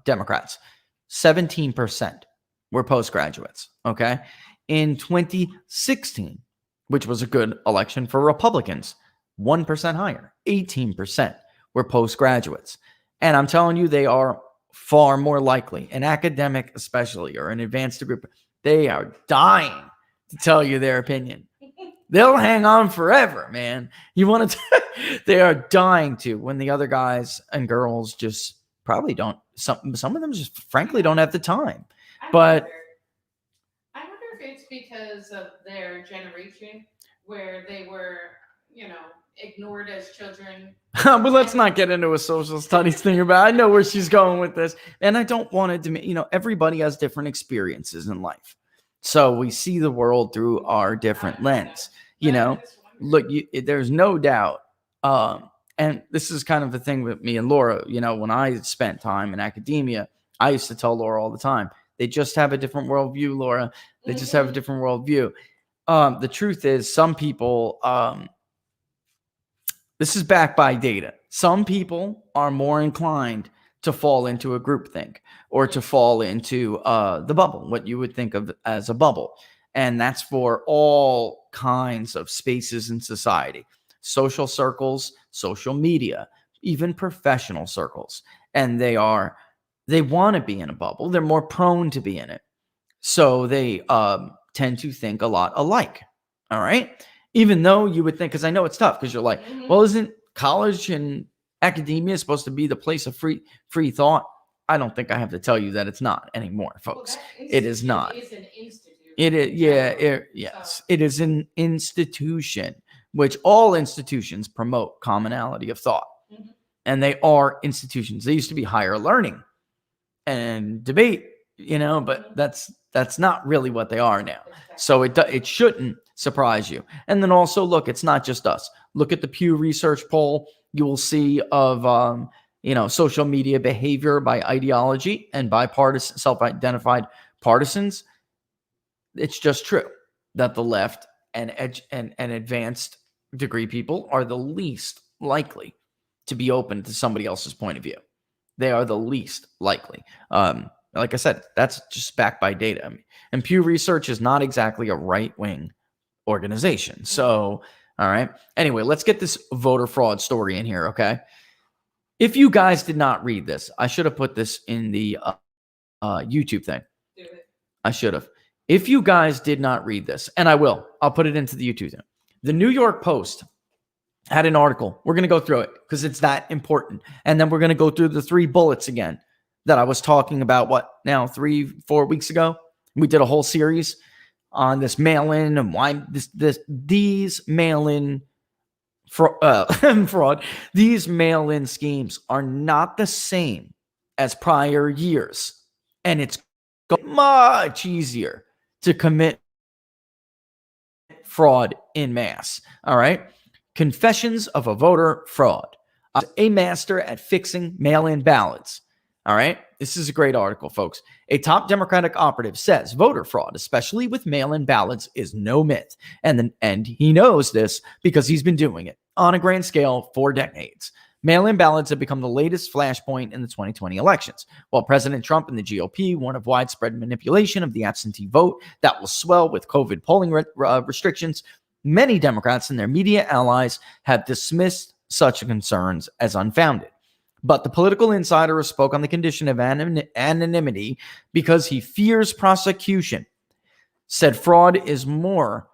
Democrats, 17% were postgraduates, okay? In 2016, which was a good election for Republicans, 1% higher, 18% were postgraduates. And I'm telling you, they are far more likely, an academic especially, or an advanced degree, they are dying to tell you their opinion. They'll hang on forever, man. You want to, they are dying to, when the other guys and girls just probably don't, some of them just frankly don't have the time. I wonder if it's because of their generation where they were, ignored as children. But let's not get into a social studies thing about it. I know where she's going with this. And I don't want it to, everybody has different experiences in life. So we see the world through our different lens. You know, look, there's no doubt. And this is kind of the thing with me and Laura. You know, when I spent time in academia, I used to tell Laura all the time, they just have a different worldview, Laura. They just have a different worldview. The truth is, some people, this is backed by data. Some people are more inclined to fall into a groupthink or to fall into the bubble, what you would think of as a bubble. And that's for all kinds of spaces in society, social circles, social media, even professional circles. And they want to be in a bubble. They're more prone to be in it. So they tend to think a lot alike. All right. Even though you would think, because I know it's tough, because you're like, well, isn't college and academia is supposed to be the place of free thought? I don't think I have to tell you that it's not anymore, folks. It is not. It's an institute. It is, yes. It is an institution, which all institutions promote commonality of thought. And they are institutions. They used to be higher learning and debate, but that's not really what they are now. So it shouldn't surprise you. And then also, look, it's not just us. Look at the Pew Research poll. You will see of social media behavior by ideology and by self-identified partisans. It's just true that the left and advanced degree people are the least likely to be open to somebody else's point of view. They are the least likely. Like I said, that's just backed by data. And Pew Research is not exactly a right-wing organization. So, all right. Anyway, let's get this voter fraud story in here, okay? If you guys did not read this, I should have put this in the YouTube thing. Do it. I should have. If you guys did not read this, and I'll put it into the YouTube thing. The New York Post had an article. We're going to go through it because it's that important. And then we're going to go through the 3 bullets again that I was talking about, 3-4 weeks ago? We did a whole series on this mail-in and why these mail-in fraud, these mail-in schemes are not the same as prior years. And it's much easier to commit fraud in mass. All right. Confessions of a voter fraud. A master at fixing mail-in ballots. All right. This is a great article, folks. A top Democratic operative says voter fraud, especially with mail-in ballots, is no myth. And he knows this because he's been doing it on a grand scale for decades. Mail-in ballots have become the latest flashpoint in the 2020 elections. While President Trump and the GOP warn of widespread manipulation of the absentee vote that will swell with COVID polling restrictions, many Democrats and their media allies have dismissed such concerns as unfounded. But the political insider spoke on the condition of anonymity because he fears prosecution, said fraud is more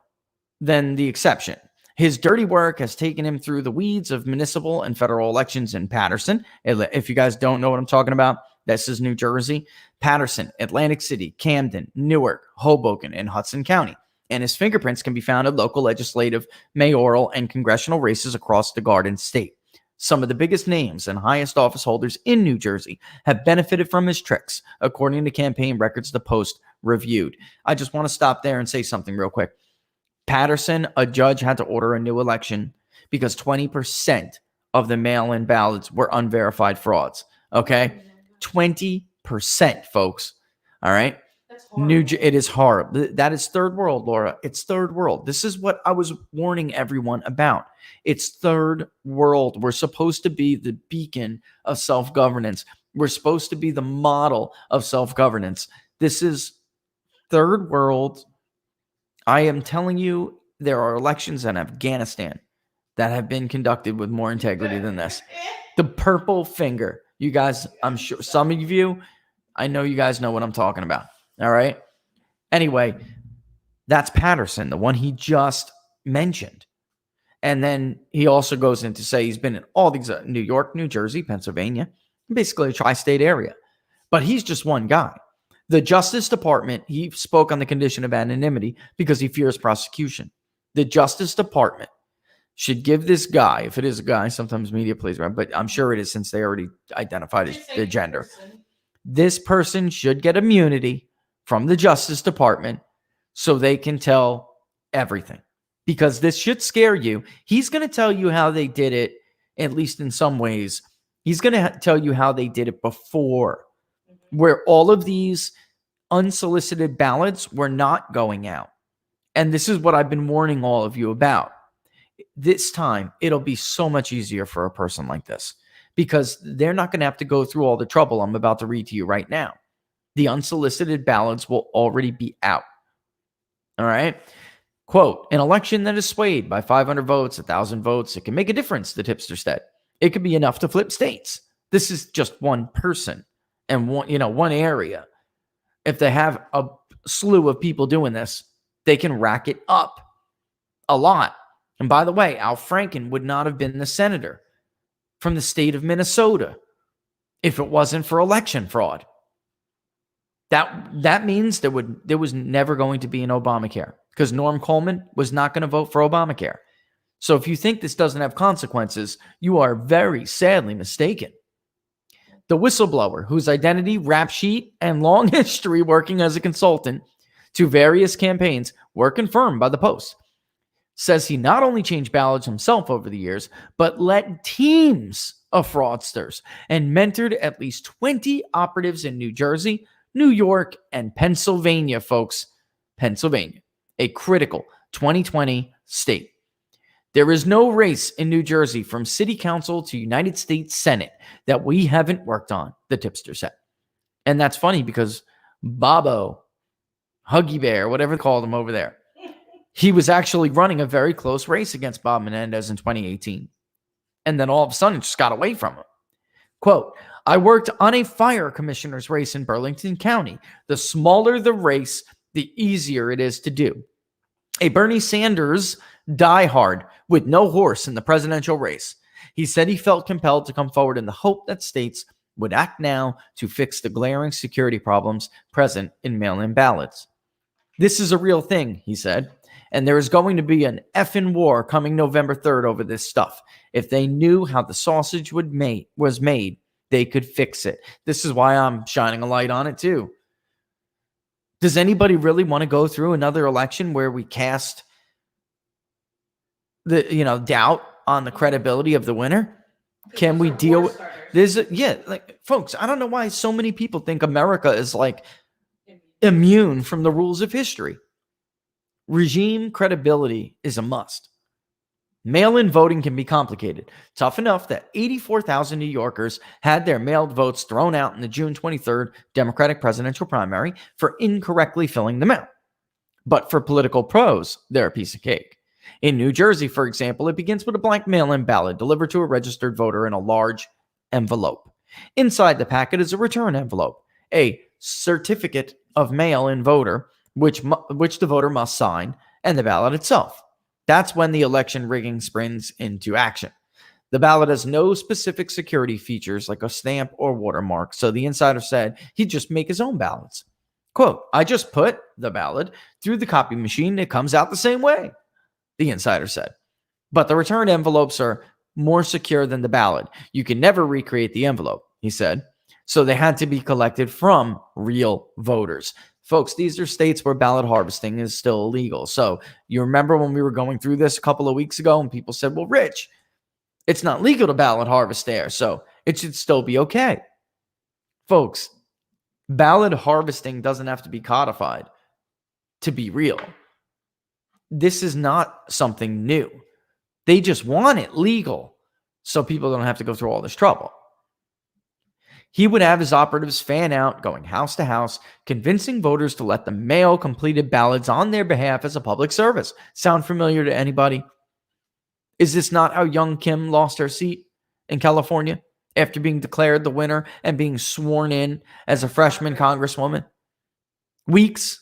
than the exception. His dirty work has taken him through the weeds of municipal and federal elections in Paterson. If you guys don't know what I'm talking about, this is New Jersey. Paterson, Atlantic City, Camden, Newark, Hoboken, and Hudson County. And his fingerprints can be found in local legislative, mayoral, and congressional races across the Garden State. Some of the biggest names and highest office holders in New Jersey have benefited from his tricks, according to campaign records the Post reviewed. I just want to stop there and say something real quick. Paterson, a judge had to order a new election because 20% of the mail-in ballots were unverified frauds. Okay? 20%, folks. All right? It is horrible. That is third world, Laura. It's third world. This is what I was warning everyone about. It's third world. We're supposed to be the beacon of self-governance. We're supposed to be the model of self-governance. This is third world. I am telling you, there are elections in Afghanistan that have been conducted with more integrity than this. The purple finger. You guys, I'm sure some of you, I know you guys know what I'm talking about. All right. Anyway, that's Paterson, the one he just mentioned. And then he also goes in to say he's been in all these New York, New Jersey, Pennsylvania, basically a tri-state area. But he's just one guy. The Justice Department, he spoke on the condition of anonymity because he fears prosecution. The Justice Department should give this guy, if it is a guy, sometimes media plays around, but I'm sure it is since they already identified the gender. This person should get immunity from the Justice Department so they can tell everything. because this should scare you. He's going to tell you how they did it, at least in some ways. He's going to tell you how they did it before, where all of these unsolicited ballots were not going out. And this is what I've been warning all of you about. This time, it'll be so much easier for a person like this because they're not going to have to go through all the trouble I'm about to read to you right now. The unsolicited ballots will already be out. All right. Quote, an election that is swayed by 500 votes, 1,000 votes, it can make a difference, the tipster said. It could be enough to flip states. This is just one person and one area. If they have a slew of people doing this, they can rack it up a lot. And by the way, Al Franken would not have been the senator from the state of Minnesota if it wasn't for election fraud. That means there was never going to be an Obamacare because Norm Coleman was not going to vote for Obamacare. So if you think this doesn't have consequences, you are very sadly mistaken. The whistleblower, whose identity, rap sheet, and long history working as a consultant to various campaigns were confirmed by the Post, says he not only changed ballots himself over the years, but led teams of fraudsters and mentored at least 20 operatives in New Jersey, New York, and Pennsylvania, folks. Pennsylvania, a critical 2020 state. There is no race in New Jersey from city council to United States Senate that we haven't worked on, the tipster said. And that's funny because Bobo, Huggy Bear, whatever they called him over there, he was actually running a very close race against Bob Menendez in 2018. And then all of a sudden, it just got away from him. Quote, I worked on a fire commissioner's race in Burlington County. The smaller the race, the easier it is to do. A Bernie Sanders diehard with no horse in the presidential race. He said he felt compelled to come forward in the hope that states would act now to fix the glaring security problems present in mail-in ballots. This is a real thing, he said. And there is going to be an effing war coming November 3rd over this stuff. If they knew how the sausage was made, they could fix it. This is why I'm shining a light on it too. Does anybody really want to go through another election where we cast the doubt on the credibility of the winner? Can we deal with this? Yeah, like folks, I don't know why so many people think America is like immune from the rules of history. Regime credibility is a must. Mail-in voting can be complicated. Tough enough that 84,000 New Yorkers had their mailed votes thrown out in the June 23rd Democratic presidential primary for incorrectly filling them out. But for political pros, they're a piece of cake. In New Jersey, for example, it begins with a blank mail-in ballot delivered to a registered voter in a large envelope. Inside the packet is a return envelope, a certificate of mail-in voter, which the voter must sign, and the ballot itself. That's when the election rigging springs into action. The ballot has no specific security features like a stamp or watermark, so the insider said he'd just make his own ballots. Quote, I just put the ballot through the copy machine. It comes out the same way, the insider said. But the return envelopes are more secure than the ballot. You can never recreate the envelope, he said. So they had to be collected from real voters. Folks, these are states where ballot harvesting is still illegal. So you remember when we were going through this a couple of weeks ago and people said, well, Rich, it's not legal to ballot harvest there, so it should still be okay. Folks, ballot harvesting doesn't have to be codified to be real. This is not something new. They just want it legal so people don't have to go through all this trouble. He would have his operatives fan out, going house to house, convincing voters to let them mail completed ballots on their behalf as a public service. Sound familiar to anybody? Is this not how young Kim lost her seat in California after being declared the winner and being sworn in as a freshman congresswoman? Weeks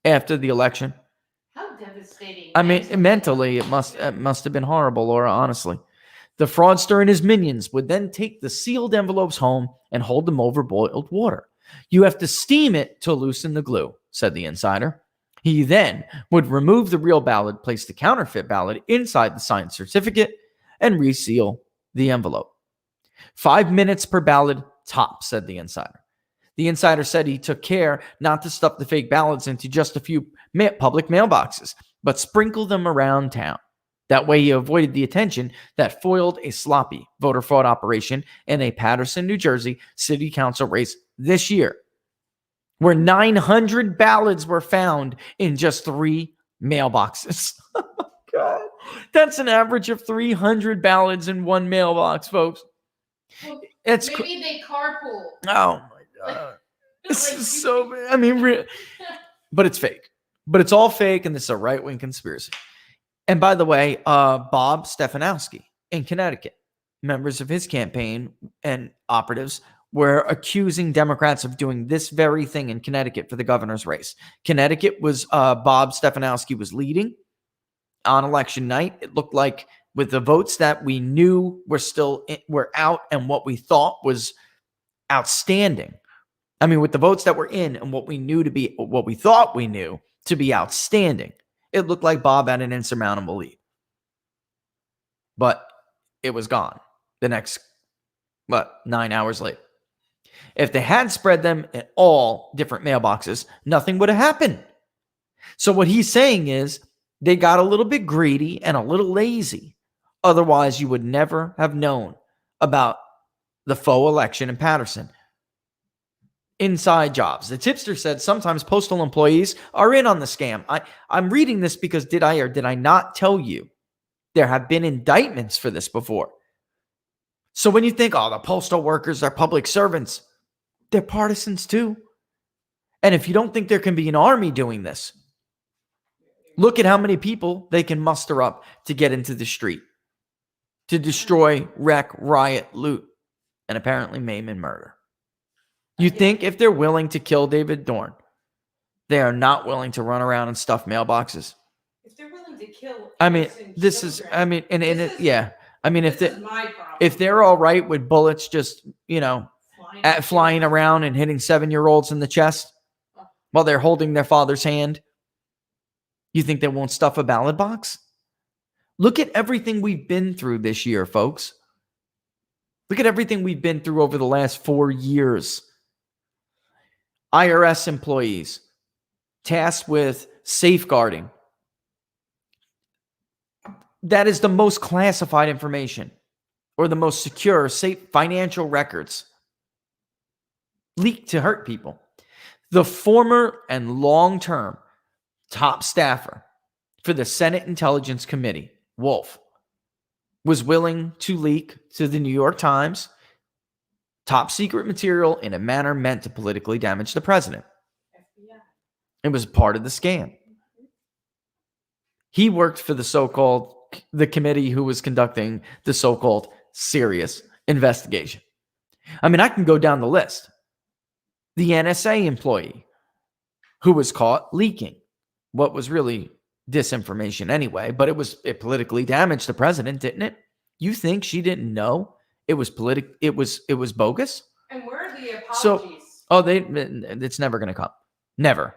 after the election. How devastating. I mean, mentally, it must have been horrible, Laura, honestly. The fraudster and his minions would then take the sealed envelopes home and hold them over boiled water. You have to steam it to loosen the glue, said the insider. He then would remove the real ballot, place the counterfeit ballot inside the signed certificate, and reseal the envelope. 5 minutes per ballot top, said the insider. The insider said he took care not to stuff the fake ballots into just a few public mailboxes. but sprinkle them around town. That way, he avoided the attention that foiled a sloppy voter fraud operation in a Paterson, New Jersey city council race this year, where 900 ballots were found in just 3 mailboxes. Oh, God. That's an average of 300 ballots in one mailbox, folks. Well, It's maybe they carpool. oh my God. This is so bad. I mean, but it's fake. But it's all fake, and this is a right-wing conspiracy. And by the way, Bob Stefanowski in Connecticut, members of his campaign and operatives were accusing Democrats of doing this very thing in Connecticut for the governor's race. Connecticut was Bob Stefanowski was leading on election night. It looked like with the votes that we knew were out and what we thought was outstanding. I mean, with the votes that were in and what we thought we knew to be outstanding, it looked like Bob had an insurmountable lead. But it was gone the next, 9 hours later. If they had spread them in all different mailboxes, nothing would have happened. So what he's saying is they got a little bit greedy and a little lazy. Otherwise, you would never have known about the faux election in Paterson. Inside jobs. The tipster said sometimes postal employees are in on the scam. I'm reading this because did I or did I not tell you there have been indictments for this before? So when you think, the postal workers are public servants, they're partisans too. And if you don't think there can be an army doing this, look at how many people they can muster up to get into the street, to destroy, wreck, riot, loot, and apparently maim and murder. You think if they're willing to kill David Dorn, they are not willing to run around and stuff mailboxes? If they're willing to kill, I mean, this is if they're all right with bullets just, flying around and hitting 7-year-olds in the chest while they're holding their father's hand, you think they won't stuff a ballot box? Look at everything we've been through this year, folks. Look at everything we've been through over the last 4 years. IRS employees tasked with safeguarding. That is the most classified information or the most secure, safe financial records leaked to hurt people. The former and long-term top staffer for the Senate Intelligence Committee, Wolf, was willing to leak to the New York Times top secret material in a manner meant to politically damage the president. It was part of the scam. He worked for the committee who was conducting the so-called serious investigation. I mean, I can go down the list. The NSA employee who was caught leaking what was really disinformation anyway, but it politically damaged the president, didn't it? You think she didn't know it was it was bogus? And where are the apologies? It's never going to come. Never.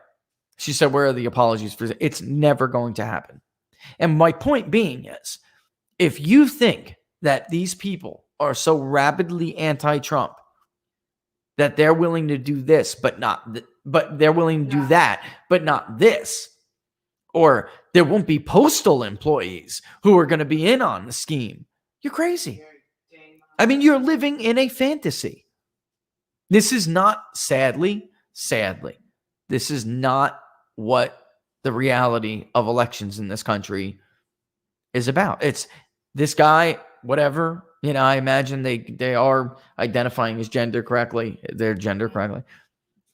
She said, where are the apologies for it? It's never going to happen. And my point being is, if you think that these people are so rabidly anti-Trump that they're willing to do this, but they're willing to do that, but not this, or there won't be postal employees who are going to be in on the scheme, you're crazy. I mean, you're living in a fantasy. This is not, sadly, this is not what the reality of elections in this country is about. It's this guy, whatever, I imagine they are identifying his gender correctly, their gender correctly.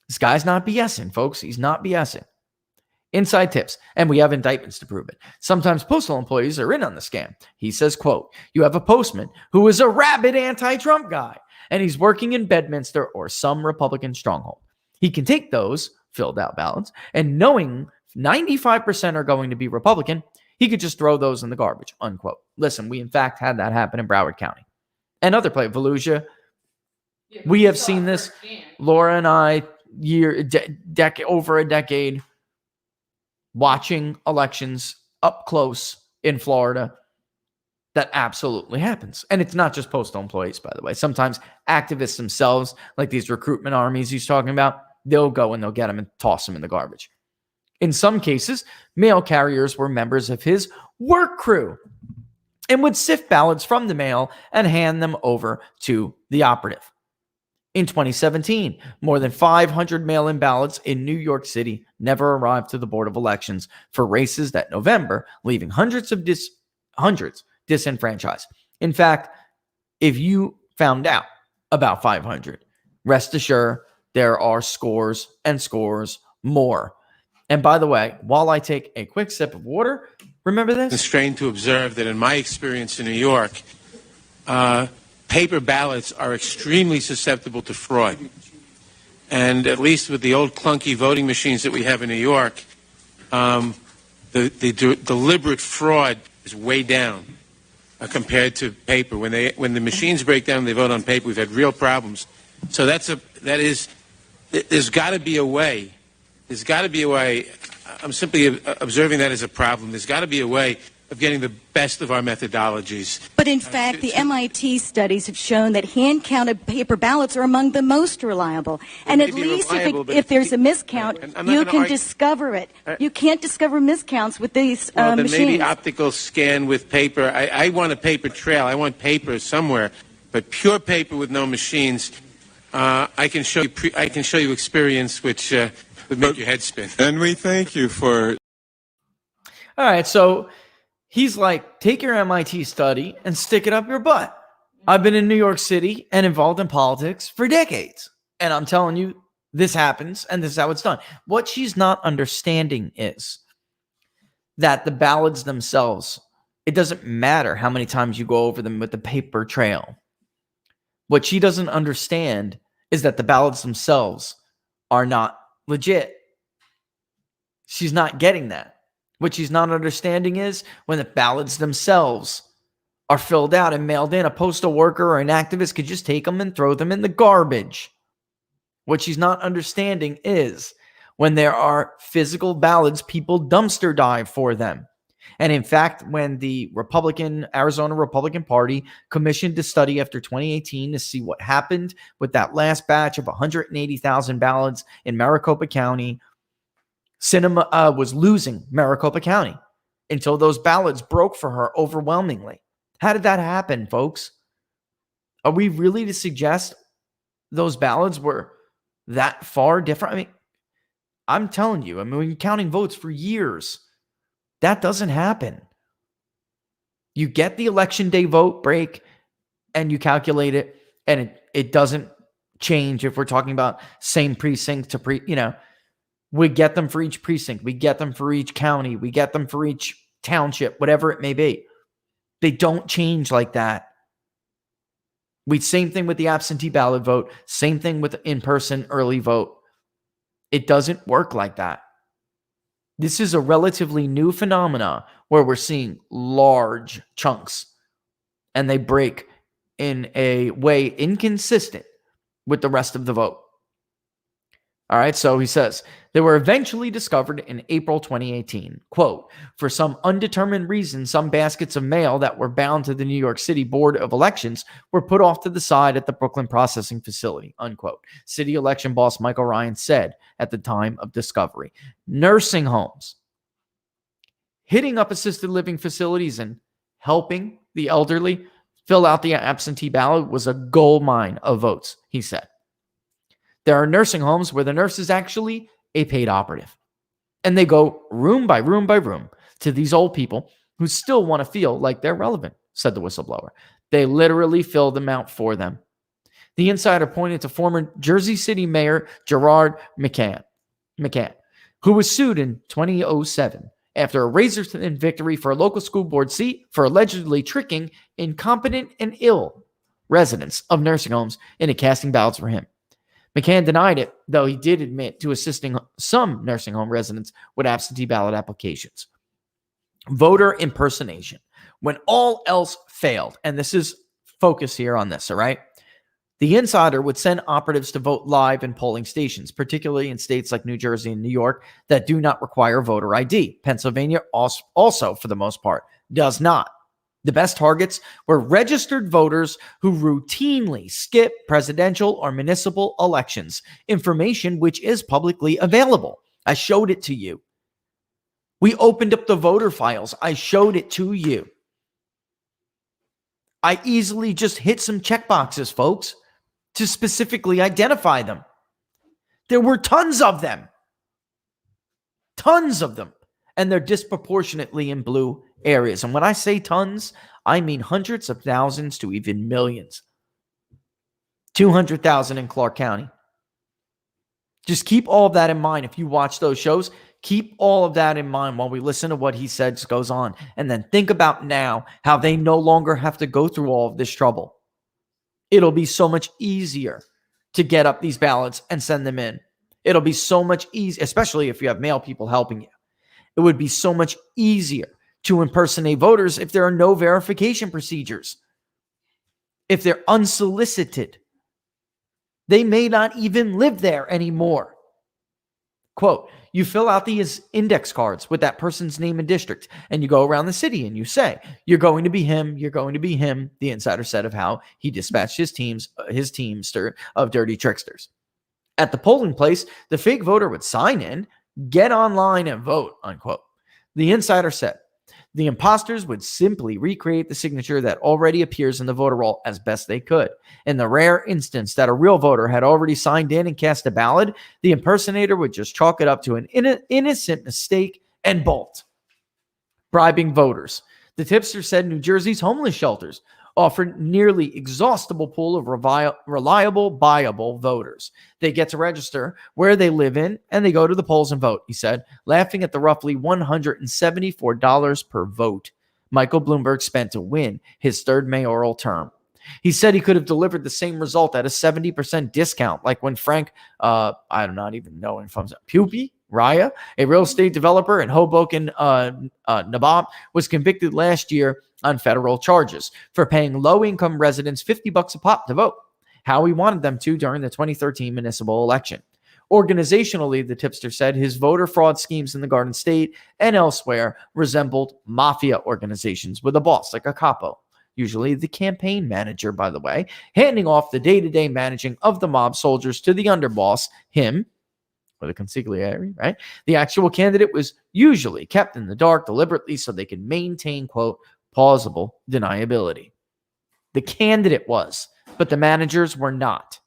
This guy's not BSing, folks. He's not BSing. Inside tips, and we have indictments to prove it. Sometimes postal employees are in on the scam. He says, quote, you have a postman who is a rabid anti-Trump guy, and he's working in Bedminster or some Republican stronghold. He can take those filled out ballots, and knowing 95% are going to be Republican, he could just throw those in the garbage, unquote. Listen, we in fact had that happen in Broward County. And other places, Volusia, we have seen this. Laura and I, over a decade, watching elections up close in Florida, that absolutely happens. And it's not just postal employees, by the way. Sometimes activists themselves, like these recruitment armies he's talking about, they'll go and they'll get them and toss them in the garbage. In some cases, mail carriers were members of his work crew and would sift ballots from the mail and hand them over to the operative. In 2017, more than 500 mail-in ballots in New York City never arrived to the Board of Elections for races that November, leaving hundreds disenfranchised. In fact, if you found out about 500, rest assured there are scores and scores more. And by the way, while I take a quick sip of water, remember this? It's strange to observe that in my experience in New York, paper ballots are extremely susceptible to fraud. And at least with the old clunky voting machines that we have in New York, the deliberate fraud is way down compared to paper. When the machines break down, they vote on paper. We've had real problems. So there's got to be a way. There's got to be a way. I'm simply observing that as a problem. There's got to be a way of getting the best of our methodologies. But in fact, the MIT studies have shown that hand-counted paper ballots are among the most reliable. And at least if there's a miscount, you can discover it. You can't discover miscounts with these then machines. Maybe optical scan with paper. I want a paper trail. I want paper somewhere. But pure paper with no machines, I can show you experience which would make your head spin. And we thank you for... All right, so he's like, take your MIT study and stick it up your butt. I've been in New York City and involved in politics for decades. And I'm telling you, this happens and this is how it's done. What she's not understanding is that the ballots themselves, it doesn't matter how many times you go over them with the paper trail. What she doesn't understand is that the ballots themselves are not legit. She's not getting that. What she's not understanding is when the ballots themselves are filled out and mailed in, a postal worker or an activist could just take them and throw them in the garbage. What she's not understanding is when there are physical ballots, people dumpster dive for them. And in fact, when the Arizona Republican Party commissioned a study after 2018 to see what happened with that last batch of 180,000 ballots in Maricopa County, Sinema was losing Maricopa County until those ballots broke for her overwhelmingly. How did that happen, folks? Are we really to suggest those ballots were that far different? I mean, I'm telling you, we've been counting votes for years. That doesn't happen. You get the election day vote break and you calculate it, and it doesn't change if we're talking about same precinct to we get them for each precinct. We get them for each county. We get them for each township, whatever it may be. They don't change like that. Same thing with the absentee ballot vote. Same thing with in-person early vote. It doesn't work like that. This is a relatively new phenomena where we're seeing large chunks and they break in a way inconsistent with the rest of the vote. All right, so he says, they were eventually discovered in April 2018. Quote, for some undetermined reason, some baskets of mail that were bound to the New York City Board of Elections were put off to the side at the Brooklyn processing facility, unquote. City election boss Michael Ryan said at the time of discovery. Nursing homes, hitting up assisted living facilities and helping the elderly fill out the absentee ballot was a gold mine of votes, he said. There are nursing homes where the nurse is actually a paid operative. And they go room by room by room to these old people who still want to feel like they're relevant, said the whistleblower. They literally fill them out for them. The insider pointed to former Jersey City Mayor Gerard McCann, who was sued in 2007 after a razor-thin victory for a local school board seat for allegedly tricking incompetent and ill residents of nursing homes into casting ballots for him. McCann denied it, though he did admit to assisting some nursing home residents with absentee ballot applications. Voter impersonation. When all else failed, and this is focus here on this, all right? The insider would send operatives to vote live in polling stations, particularly in states like New Jersey and New York that do not require voter ID. Pennsylvania also, for the most part, does not. The best targets were registered voters who routinely skip presidential or municipal elections, information which is publicly available. I showed it to you. We opened up the voter files. I showed it to you. I easily just hit some check boxes, folks, to specifically identify them. There were tons of them. Tons of them. And they're disproportionately in blue areas. And when I say tons, I mean hundreds of thousands to even millions. 200,000 in Clark County. Just keep all of that in mind. If you watch those shows, keep all of that in mind while we listen to what he says goes on. And then think about now how they no longer have to go through all of this trouble. It'll be so much easier to get up these ballots and send them in. It'll be so much easier, especially if you have male people helping you. It would be so much easier to impersonate voters if there are no verification procedures. If they're unsolicited. They may not even live there anymore. Quote, you fill out these index cards with that person's name and district, and you go around the city and you say, you're going to be him, you're going to be him. The insider said of how he dispatched his teamster of dirty tricksters. At the polling place, the fake voter would sign in, get online and vote, unquote. The insider said, the imposters would simply recreate the signature that already appears in the voter roll as best they could. In the rare instance that a real voter had already signed in and cast a ballot, the impersonator would just chalk it up to an innocent mistake and bolt. Bribing voters. The tipster said New Jersey's homeless shelters offered nearly exhaustible pool of reliable, buyable voters. They get to register where they live in, and they go to the polls and vote, he said, laughing at the roughly $174 per vote Michael Bloomberg spent to win his third mayoral term. He said he could have delivered the same result at a 70% discount, like when Frank, I'm not even knowing if I'm Pupi, Raya, a real estate developer in Hoboken, Nabob, was convicted last year on federal charges for paying low-income residents $50 a pop to vote, how he wanted them to during the 2013 municipal election. Organizationally, the tipster said his voter fraud schemes in the Garden State and elsewhere resembled mafia organizations with a boss like a capo, usually the campaign manager, by the way, handing off the day-to-day managing of the mob soldiers to the underboss, him, or the consigliere, right? The actual candidate was usually kept in the dark deliberately so they could maintain, quote, plausible deniability. The candidate was, but the managers were not.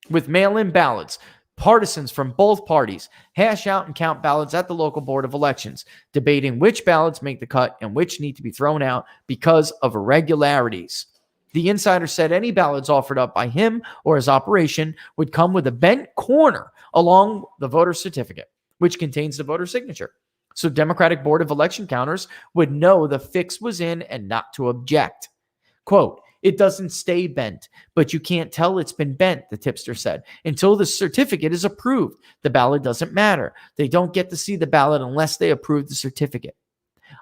With mail-in ballots, partisans from both parties hash out and count ballots at the local board of elections, debating which ballots make the cut and which need to be thrown out because of irregularities. The insider said any ballots offered up by him or his operation would come with a bent corner along the voter certificate, which contains the voter signature. So Democratic Board of Election counters would know the fix was in and not to object. Quote, it doesn't stay bent, but you can't tell it's been bent, the tipster said. Until the certificate is approved, the ballot doesn't matter. They don't get to see the ballot unless they approve the certificate.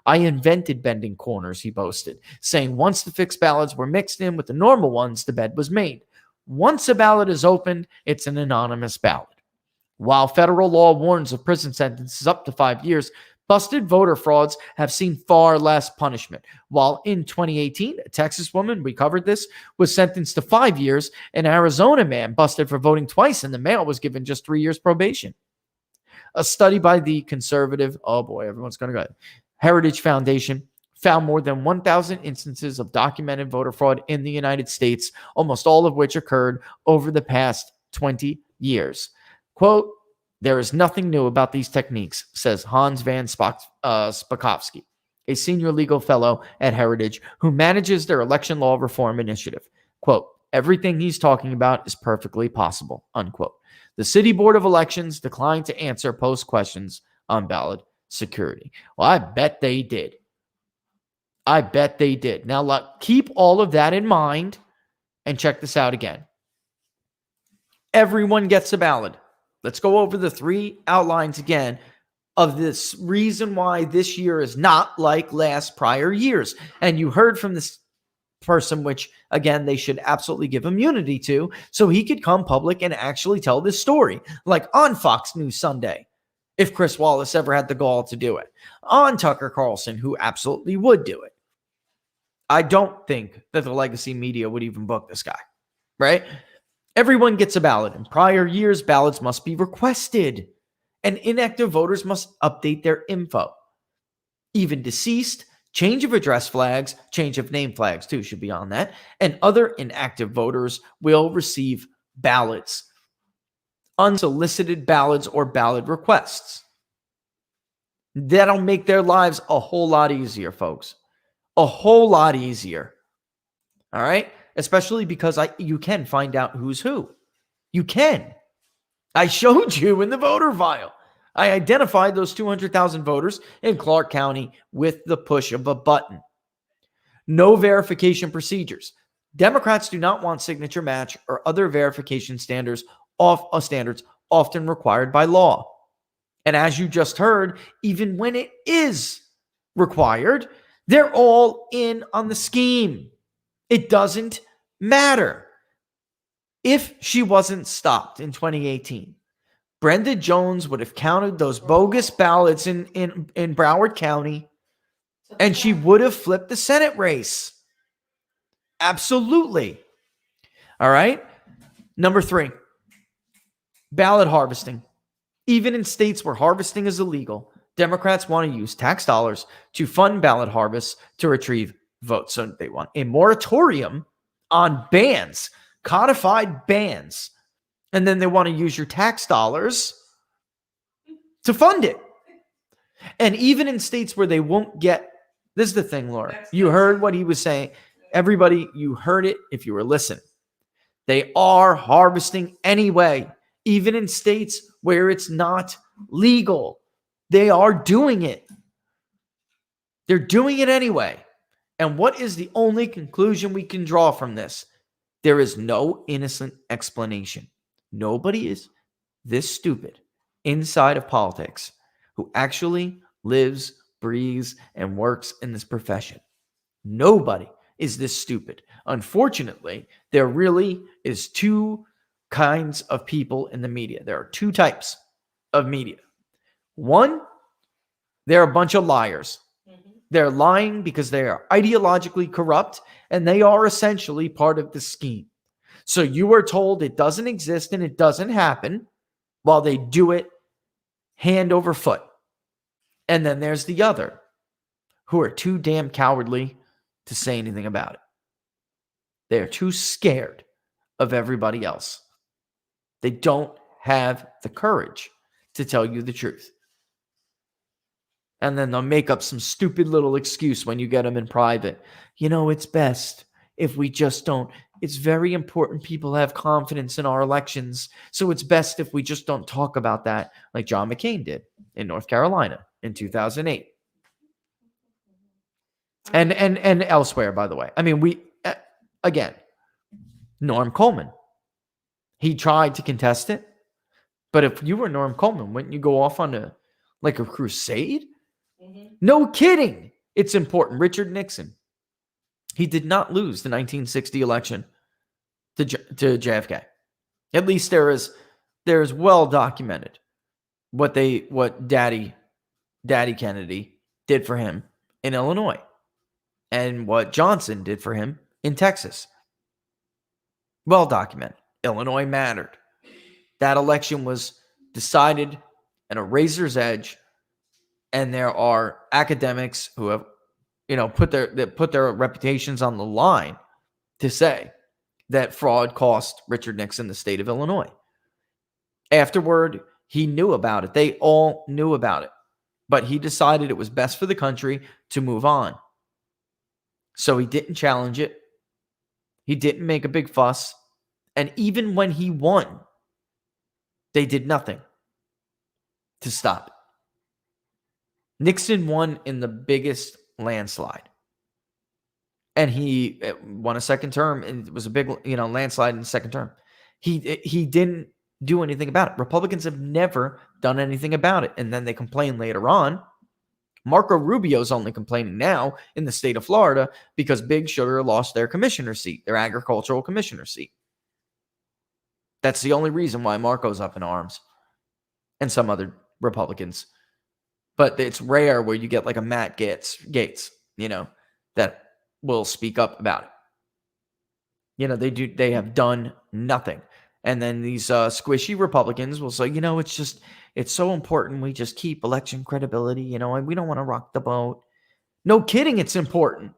I invented bending corners, he boasted, saying once the fixed ballots were mixed in with the normal ones, the bed was made. Once a ballot is opened, it's an anonymous ballot. While federal law warns of prison sentences up to 5 years, busted voter frauds have seen far less punishment. While in 2018, a Texas woman, we covered this, was sentenced to 5 years, an Arizona man busted for voting twice in the mail was given just 3 years probation. A study by the conservative, oh boy, everyone's going to go, Heritage Foundation found more than 1,000 instances of documented voter fraud in the United States, almost all of which occurred over the past 20 years. Quote, there is nothing new about these techniques, says Hans van Spakovsky, a senior legal fellow at Heritage who manages their election law reform initiative. Quote, everything he's talking about is perfectly possible, unquote. The City Board of Elections declined to answer post questions on ballot security. Well, I bet they did. I bet they did. Now, keep all of that in mind and check this out again. Everyone gets a ballot. Let's go over the three outlines again of this reason why this year is not like prior years. And you heard from this person, which again, they should absolutely give immunity to, so he could come public and actually tell this story, like on Fox News Sunday, if Chris Wallace ever had the gall to do it, on Tucker Carlson, who absolutely would do it. I don't think that the legacy media would even book this guy, right? Everyone gets a ballot. In prior years, ballots must be requested, and inactive voters must update their info. even deceased, change of address flags, change of name flags too should be on that, and other inactive voters will receive ballots, unsolicited ballots or ballot requests. That'll make their lives a whole lot easier, folks. A whole lot easier. All right? Especially because you can find out who's who. You can. I showed you in the voter file. I identified those 200,000 voters in Clark County with the push of a button. No verification procedures. Democrats do not want signature match or other verification standards often required by law. And as you just heard, even when it is required, they're all in on the scheme. It doesn't matter. If she wasn't stopped in 2018, Brenda Jones would have counted those bogus ballots in Broward County, and she would have flipped the Senate race. Absolutely. All right. Number 3, ballot harvesting. Even in states where harvesting is illegal, Democrats want to use tax dollars to fund ballot harvests to retrieve votes. So they want a moratorium on bans, codified bans. And then they want to use your tax dollars to fund it. And even in states where they won't get, this is the thing, Laura. You heard what he was saying. Everybody, you heard it if you were listening. They are harvesting anyway, even in states where it's not legal. They are doing it. They're doing it anyway. And what is the only conclusion we can draw from this? There is no innocent explanation. Nobody is this stupid inside of politics who actually lives, breathes, and works in this profession. Nobody is this stupid. Unfortunately, there really is 2 kinds of people in the media. There are 2 types of media. One, they're a bunch of liars. They're lying because they are ideologically corrupt, and they are essentially part of the scheme. So you are told it doesn't exist and it doesn't happen while they do it hand over foot. And then there's the other who are too damn cowardly to say anything about it. They are too scared of everybody else. They don't have the courage to tell you the truth. And then they'll make up some stupid little excuse when you get them in private. You know, it's best if we just don't. It's very important people have confidence in our elections. So it's best if we just don't talk about that like John McCain did in North Carolina in 2008. And elsewhere, by the way. I mean, again, Norm Coleman. He tried to contest it. But if you were Norm Coleman, wouldn't you go off on a crusade? No kidding. It's important. Richard Nixon. He did not lose the 1960 election to JFK. At least there is well documented what Daddy Kennedy did for him in Illinois and what Johnson did for him in Texas. Well documented. Illinois mattered. That election was decided at a razor's edge. And there are academics who have, put their reputations on the line to say that fraud cost Richard Nixon the state of Illinois. Afterward, he knew about it. They all knew about it. But he decided it was best for the country to move on. So he didn't challenge it. He didn't make a big fuss. And even when he won, they did nothing to stop it. Nixon won in the biggest landslide. And he won a second term. And it was a big, landslide in the second term. He didn't do anything about it. Republicans have never done anything about it. And then they complain later on. Marco Rubio's only complaining now in the state of Florida because Big Sugar lost their commissioner seat, their agricultural commissioner seat. That's the only reason why Marco's up in arms. And some other Republicans. But it's rare where you get like a Matt Gaetz, that will speak up about it. They have done nothing. And then these squishy Republicans will say, it's just, it's so important we just keep election credibility, and we don't want to rock the boat. No kidding, it's important.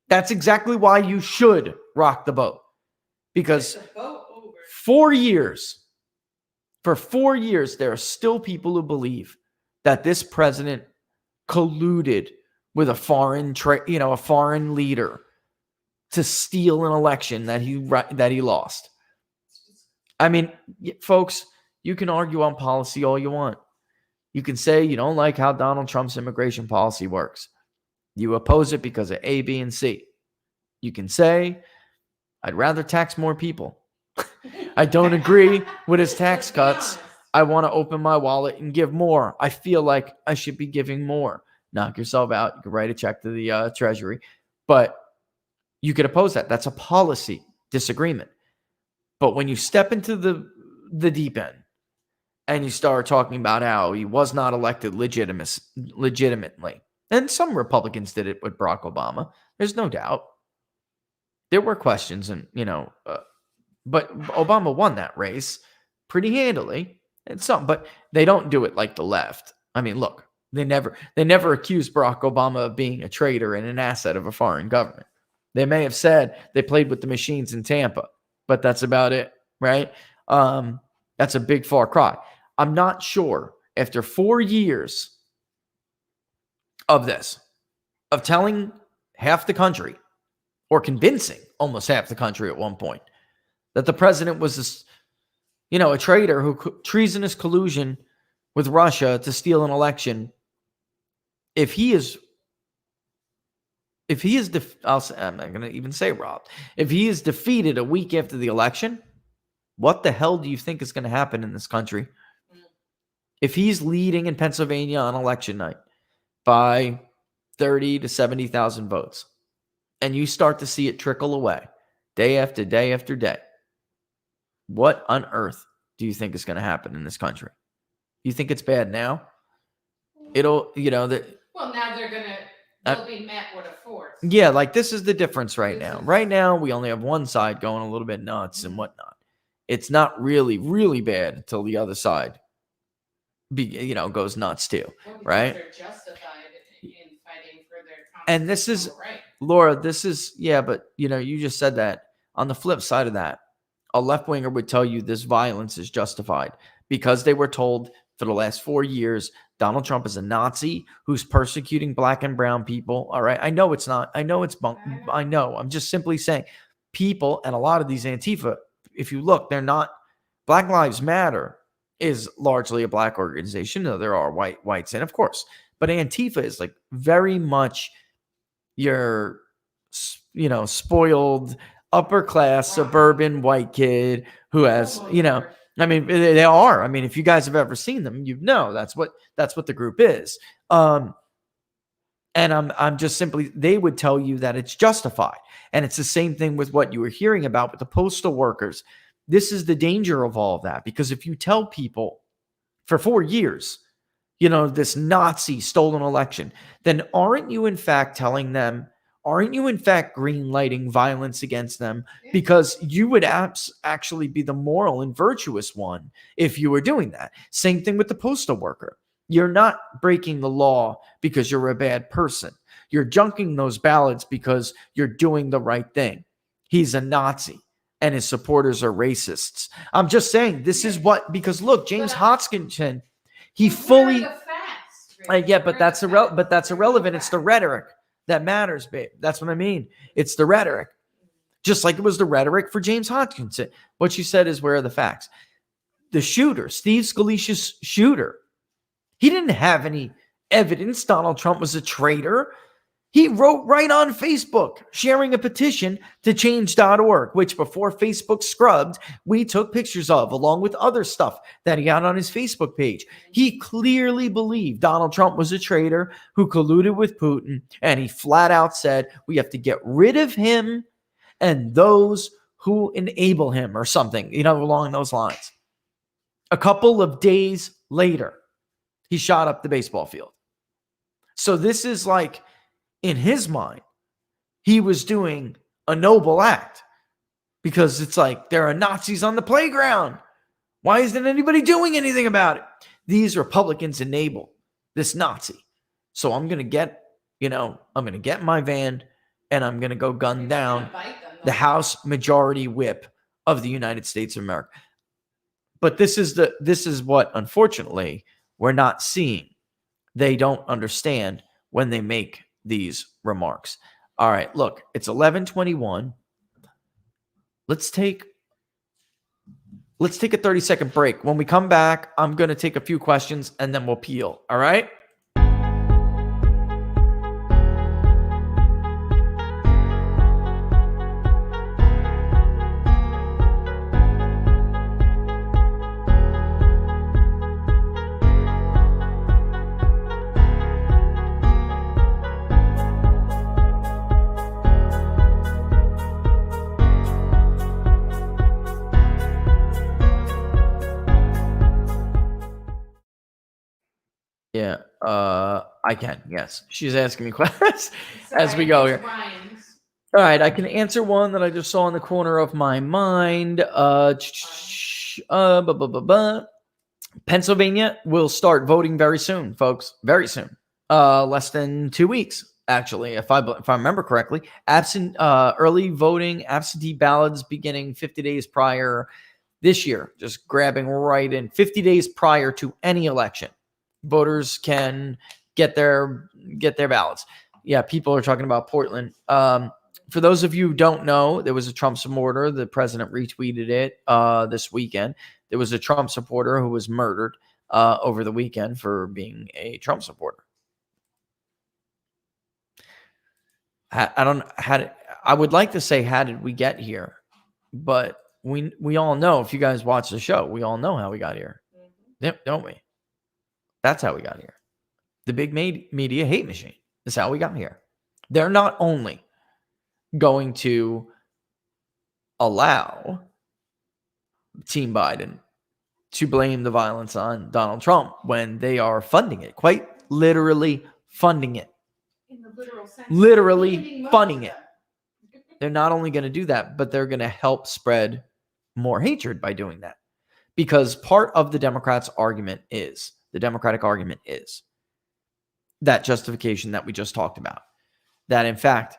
That's exactly why you should rock the boat. Because 4 years, for 4 years, there are still people who believe that this president colluded with a foreign leader to steal an election that he lost. I mean, folks, you can argue on policy all you want. You can say you don't like how Donald Trump's immigration policy works. You oppose it because of A, B, and C. You can say, I'd rather tax more people. I don't agree with his tax cuts. I want to open my wallet and give more. I feel like I should be giving more. Knock yourself out. You can write a check to the Treasury. But you could oppose that. That's a policy disagreement. But when you step into the deep end and you start talking about how he was not elected legitimately, and some Republicans did it with Barack Obama, there's no doubt. There were questions, and but Obama won that race pretty handily. But they don't do it like the left. I mean, look, they never accused Barack Obama of being a traitor and an asset of a foreign government. They may have said they played with the machines in Tampa, but that's about it, right? That's a big far cry. I'm not sure after 4 years of this, of telling half the country, or convincing almost half the country at one point, that the president was a traitor who treasonous collusion with Russia to steal an election. I'm not going to even say robbed. If he is defeated a week after the election, what the hell do you think is going to happen in this country? If he's leading in Pennsylvania on election night by 30 to 70,000 votes, and you start to see it trickle away day after day after day, what on earth do you think is going to happen in this country? You think it's bad now? Well, now they'll be met with a force. Yeah, like this is the difference right now. Right now, we only have one side going a little bit nuts and whatnot. It's not really, really bad until the other side goes nuts too, right? They're justified in fighting for their and this is right. Laura, but you just said that. On the flip side of that, a left-winger would tell you this violence is justified because they were told for the last 4 years Donald Trump is a Nazi who's persecuting black and brown people. All right. I know it's not. I know it's bunk. I know. I'm just simply saying people, and a lot of these Antifa, if you look, they're not. Black Lives Matter is largely a black organization. No, there are whites in, of course. But Antifa is like very much your, spoiled upper class suburban white kid who has, I mean, they are. I mean, if you guys have ever seen them, that's what the group is. And I'm just simply, they would tell you that it's justified. And it's the same thing with what you were hearing about with the postal workers. This is the danger of all of that, because if you tell people for 4 years, this Nazi stole an election, then aren't you in fact telling them, aren't you in fact green lighting violence against them? Because you would actually be the moral and virtuous one if you were doing that. Same thing with the postal worker. You're not breaking the law because you're a bad person. You're junking those ballots because you're doing the right thing. He's a Nazi and his supporters are racists. I'm just saying because look, James Hodgkinson, he fully but that's irrelevant. It's the rhetoric that matters, babe. That's what I mean. It's the rhetoric. Just like it was the rhetoric for James Hodgkinson. What you said is, where are the facts? The shooter, Steve Scalisi's shooter, he didn't have any evidence Donald Trump was a traitor. He wrote right on Facebook, sharing a petition to change.org, which before Facebook scrubbed, we took pictures of, along with other stuff that he had on his Facebook page. He clearly believed Donald Trump was a traitor who colluded with Putin, and he flat out said, we have to get rid of him and those who enable him, or something, along those lines. A couple of days later, he shot up the baseball field. So this is like, in his mind, he was doing a noble act, because it's like there are Nazis on the playground. Why isn't anybody doing anything about it? These Republicans enable this Nazi. So I'm going to get, I'm going to get my van and I'm going to go gun down the House Majority Whip of the United States of America. But this is what, unfortunately, we're not seeing. They don't understand when they make these remarks. All right, look, it's 11:21. Let's take a 30-second break. When we come back, I'm going to take a few questions and then we'll peel. All right? Yeah, I can. Yes, she's asking me questions as we go here. All right, I can answer one that I just saw in the corner of my mind. Pennsylvania will start voting very soon, folks. Very soon. Less than 2 weeks, actually, if I remember correctly. Early voting, absentee ballots beginning 50 days prior this year. Just grabbing right in 50 days prior to any election. Voters can get their ballots. Yeah, people are talking about Portland. For those of you who don't know, there was a Trump supporter. The president retweeted it this weekend. There was a Trump supporter who was murdered over the weekend for being a Trump supporter. I would like to say, how did we get here? But we all know, if you guys watch the show, we all know how we got here. Don't we? That's how we got here. The big media hate machine is how we got here. They're not only going to allow Team Biden to blame the violence on Donald Trump when they are funding it, quite literally funding it. In the literal sense. Literally funding it. They're not only going to do that, but they're going to help spread more hatred by doing that. Because part of the Democratic argument is that justification that we just talked about. That in fact,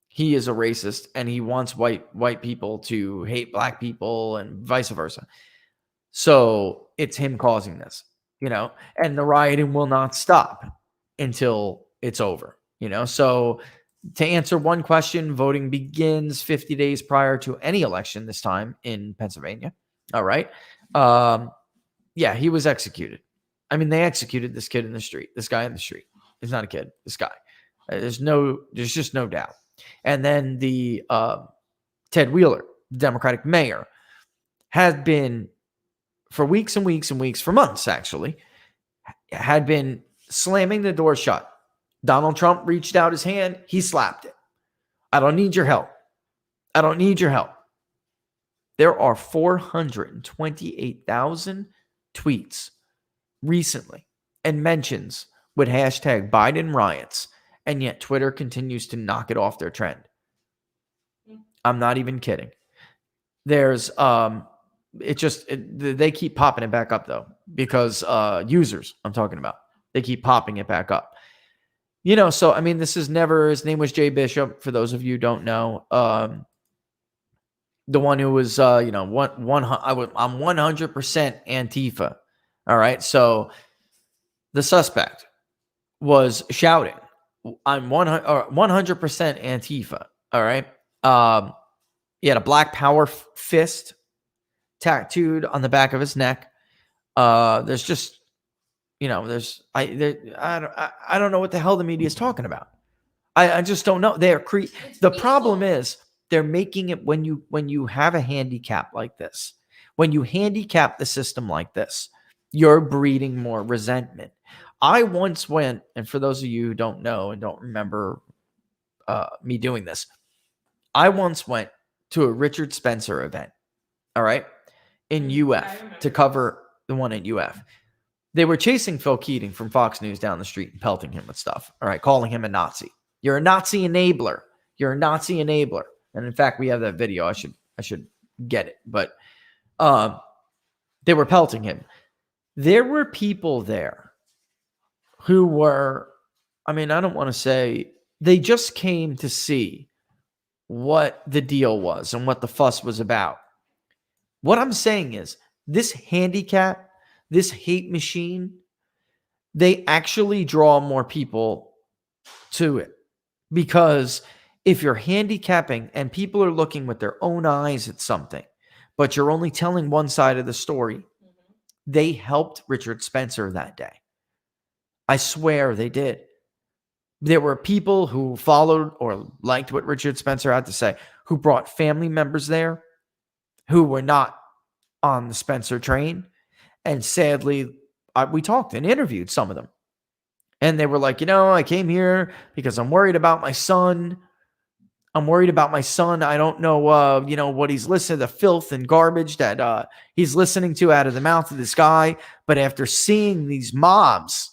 he is a racist and he wants white people to hate black people and vice versa. So it's him causing this, and the rioting will not stop until it's over, So to answer one question, voting begins 50 days prior to any election this time in Pennsylvania. All right. Yeah, he was executed. I mean, they executed this guy in the street. He's not a kid. This guy. There's just no doubt. And then the Ted Wheeler, the Democratic mayor, had been for weeks and weeks and weeks, for months actually, had been slamming the door shut. Donald Trump reached out his hand. He slapped it. I don't need your help. There are 428,000 tweets recently and mentions with hashtag Biden riots, and yet Twitter continues to knock it off their trend. I'm not even kidding. There's they keep popping it back up though, because users I'm talking about, they keep popping it back up. So I mean, his name was Jay Bishop, for those of you who don't know. The one who was I'm 100% Antifa. All right. So the suspect was shouting, I'm 100% Antifa. All right. He had a Black Power fist tattooed on the back of his neck. There's just, I don't know what the hell the media is talking about. I just don't know. The problem is they're making it when you have a handicap like this, when you handicap the system like this, you're breeding more resentment. I once went, and for those of you who don't know and don't remember me doing this, I once went to a Richard Spencer event, all right, in UF to cover the one at UF. They were chasing Phil Keating from Fox News down the street and pelting him with stuff, all right, calling him a Nazi. You're a Nazi enabler. And in fact, we have that video. I should get it. But they were pelting him. There were people there who were, I mean, I don't want to say, they just came to see what the deal was and what the fuss was about. What I'm saying is this handicap, this hate machine, they actually draw more people to it. Because if you're handicapping and people are looking with their own eyes at something, but you're only telling one side of the story, they helped Richard Spencer that day. I swear they did. There were people who followed or liked what Richard Spencer had to say, who brought family members there who were not on the Spencer train. And sadly, we talked and interviewed some of them. And they were like, I came here because I'm worried about my son. I'm worried about my son. I don't know, what he's listening to, the filth and garbage that he's listening to out of the mouth of this guy. But after seeing these mobs,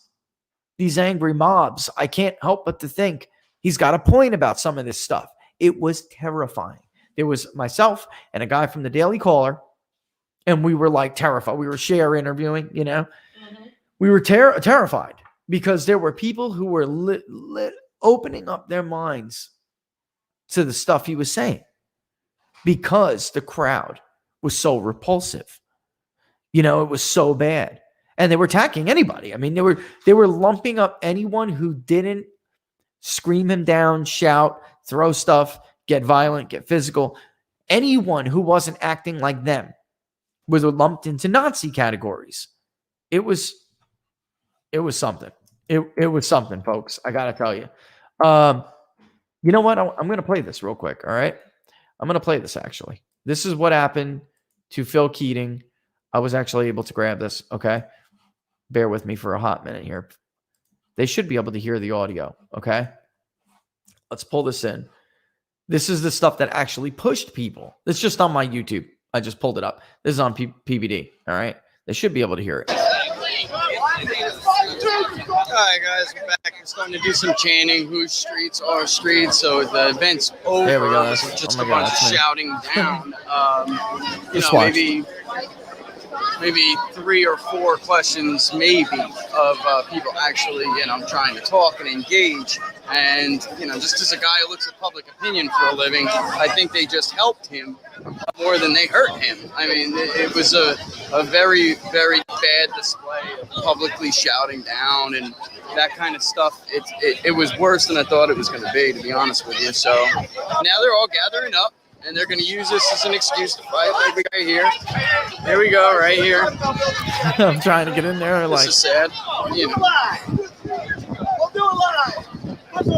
these angry mobs, I can't help but to think he's got a point about some of this stuff. It was terrifying. There was myself and a guy from the Daily Caller, and we were like terrified. We were share interviewing, We were terrified because there were people who were opening up their minds to the stuff he was saying because the crowd was so repulsive. It was so bad. And they were attacking anybody. I mean, they were lumping up anyone who didn't scream him down, shout, throw stuff, get violent, get physical. Anyone who wasn't acting like them was lumped into Nazi categories. It was something. It was something, folks. I gotta tell you. You know what? I'm gonna play this real quick. All right, I'm gonna play this. Actually, this is what happened to Phil Keating. I was actually able to grab this. Okay, bear with me for a hot minute here. They should be able to hear the audio. Okay, let's pull this in. This is the stuff that actually pushed people. It's just on my YouTube. I just pulled it up. This is on PBD. All right. They should be able to hear it. All right, guys, we're back. We're starting to do some chanting. Whose streets are streets? So the event's over. There we go. So just a bunch of shouting down. Maybe 3 or 4 questions, maybe, of people actually, trying to talk and engage. And, just as a guy who looks at public opinion for a living, I think they just helped him more than they hurt him. I mean, it was a very, very bad display of publicly shouting down and that kind of stuff. It was worse than I thought it was going to be honest with you. So now they're all gathering up. And they're going to use this as an excuse to fight, like we got here. Here we go, right here. I'm trying to get in there. This is sad.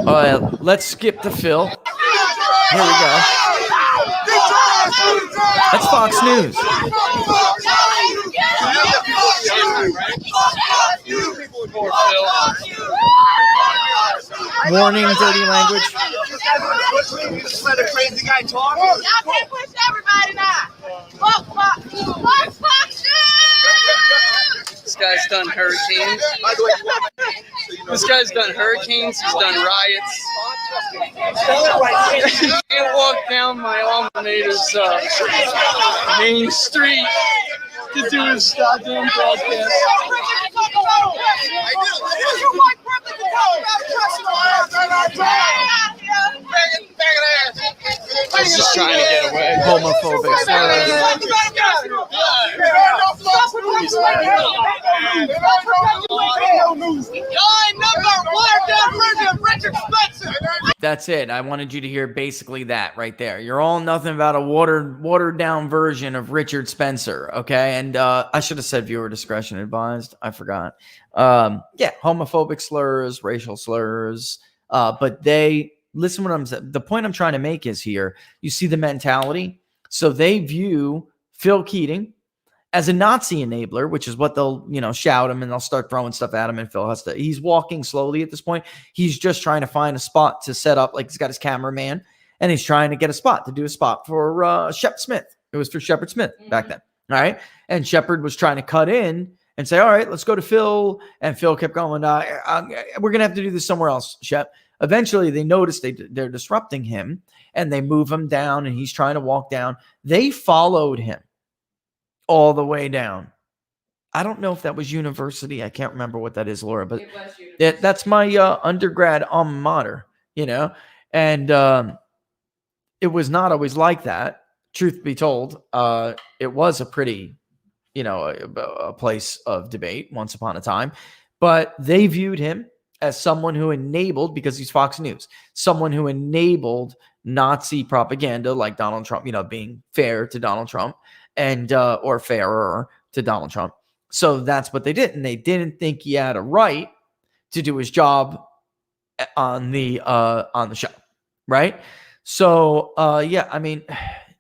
All right, let's skip to Phil. Here we go. That's Fox News. Warning, dirty language. Let a crazy guy talk. Y'all can't push everybody now. Fuck Fox News! This guy's done hurricanes. This guy's done hurricanes. He's done riots. You can't walk down my alma mater's main street to do his goddamn broadcast. He's just trying to get away. Homophobic That's it. I wanted you to hear basically that right there. You're all nothing about a watered down version of Richard Spencer. Okay. And I should have said viewer discretion advised. I forgot. Homophobic slurs, racial slurs. But they listen what I'm saying. The point I'm trying to make is here, you see the mentality. So they view Phil Keating as a Nazi enabler, which is what they'll, shout him and they'll start throwing stuff at him. And Phil has to, he's walking slowly at this point. He's just trying to find a spot to set up. Like he's got his cameraman and he's trying to get a spot to do a spot for Shep Smith. It was for Shepard Smith back then. All right. And Shepard was trying to cut in and say, all right, let's go to Phil. And Phil kept going, we're going to have to do this somewhere else, Shep. Eventually they notice they're disrupting him and they move him down and he's trying to walk down. They followed him all the way down. I don't know if that was university. I can't remember what that is, Laura, but It was university. that's my undergrad alma mater, and it was not always like that. Truth be told, it was a pretty, a place of debate once upon a time, but they viewed him as someone who enabled, because he's Fox News, someone who enabled Nazi propaganda like Donald Trump, being fair to Donald Trump and, or fairer to Donald Trump. So that's what they did. And they didn't think he had a right to do his job on the show. Right. So, yeah, I mean,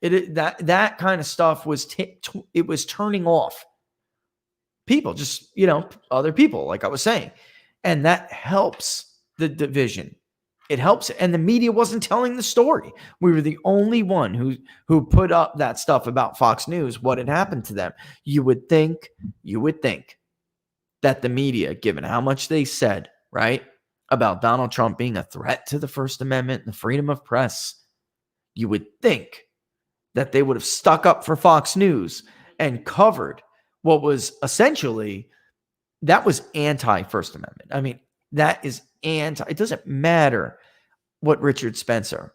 that kind of stuff was, it was turning off people, just, other people, like I was saying, and that helps the division. It helps. And the media wasn't telling the story. We were the only one who put up that stuff about Fox News, what had happened to them. You would think that the media, given how much they said, right, about Donald Trump being a threat to the First Amendment and the freedom of press, you would think that they would have stuck up for Fox News and covered what was essentially, that was anti-First Amendment. I mean, that is it doesn't matter what Richard Spencer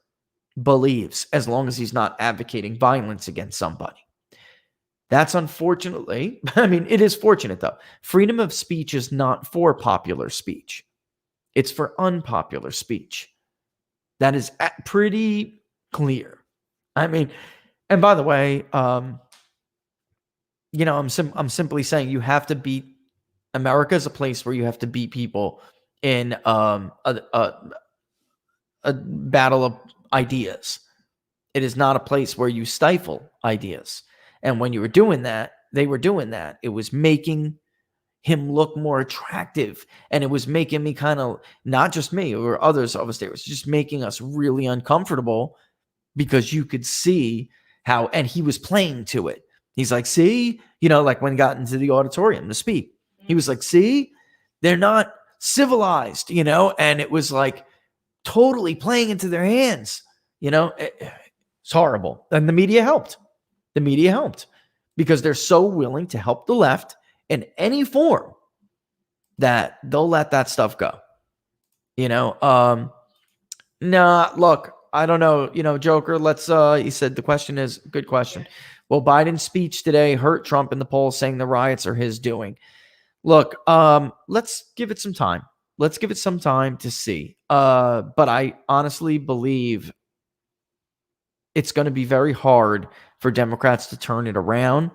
believes as long as he's not advocating violence against somebody. That's unfortunately, I mean, it is fortunate though. Freedom of speech is not for popular speech. It's for unpopular speech. That is pretty clear. I mean, and by the way, I'm simply saying you have to beat, America is a place where you have to beat people in a battle of ideas. It is not a place where you stifle ideas. And when you were doing that, they were doing that. It was making him look more attractive. And it was making me kind of, not just me or others of us there, it was just making us really uncomfortable because you could see how, and he was playing to it. He's like, see, like when he got into the auditorium to speak, he was like, see, they're not civilized, and it was like totally playing into their hands, it's horrible. And the media helped. The media helped because they're so willing to help the left in any form that they'll let that stuff go. Nah, look, I don't know, Joker, he said the question is good question. Will Biden's speech today hurt Trump in the polls, saying the riots are his doing? Look, let's give it some time. Let's give it some time to see. But I honestly believe it's going to be very hard for Democrats to turn it around.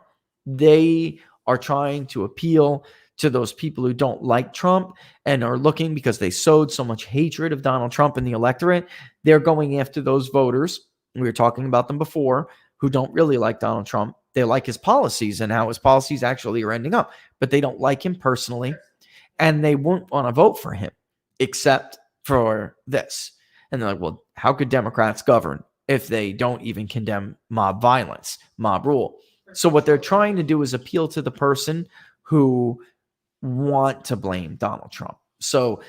They are trying to appeal to those people who don't like Trump and are looking, because they sowed so much hatred of Donald Trump in the electorate. They're going after those voters. We were talking about them before, who don't really like Donald Trump. They like his policies and how his policies actually are ending up, but they don't like him personally, and they won't want to vote for him except for this. And they're like, well, how could Democrats govern if they don't even condemn mob violence, mob rule? So what they're trying to do is appeal to the person who want to blame Donald Trump. So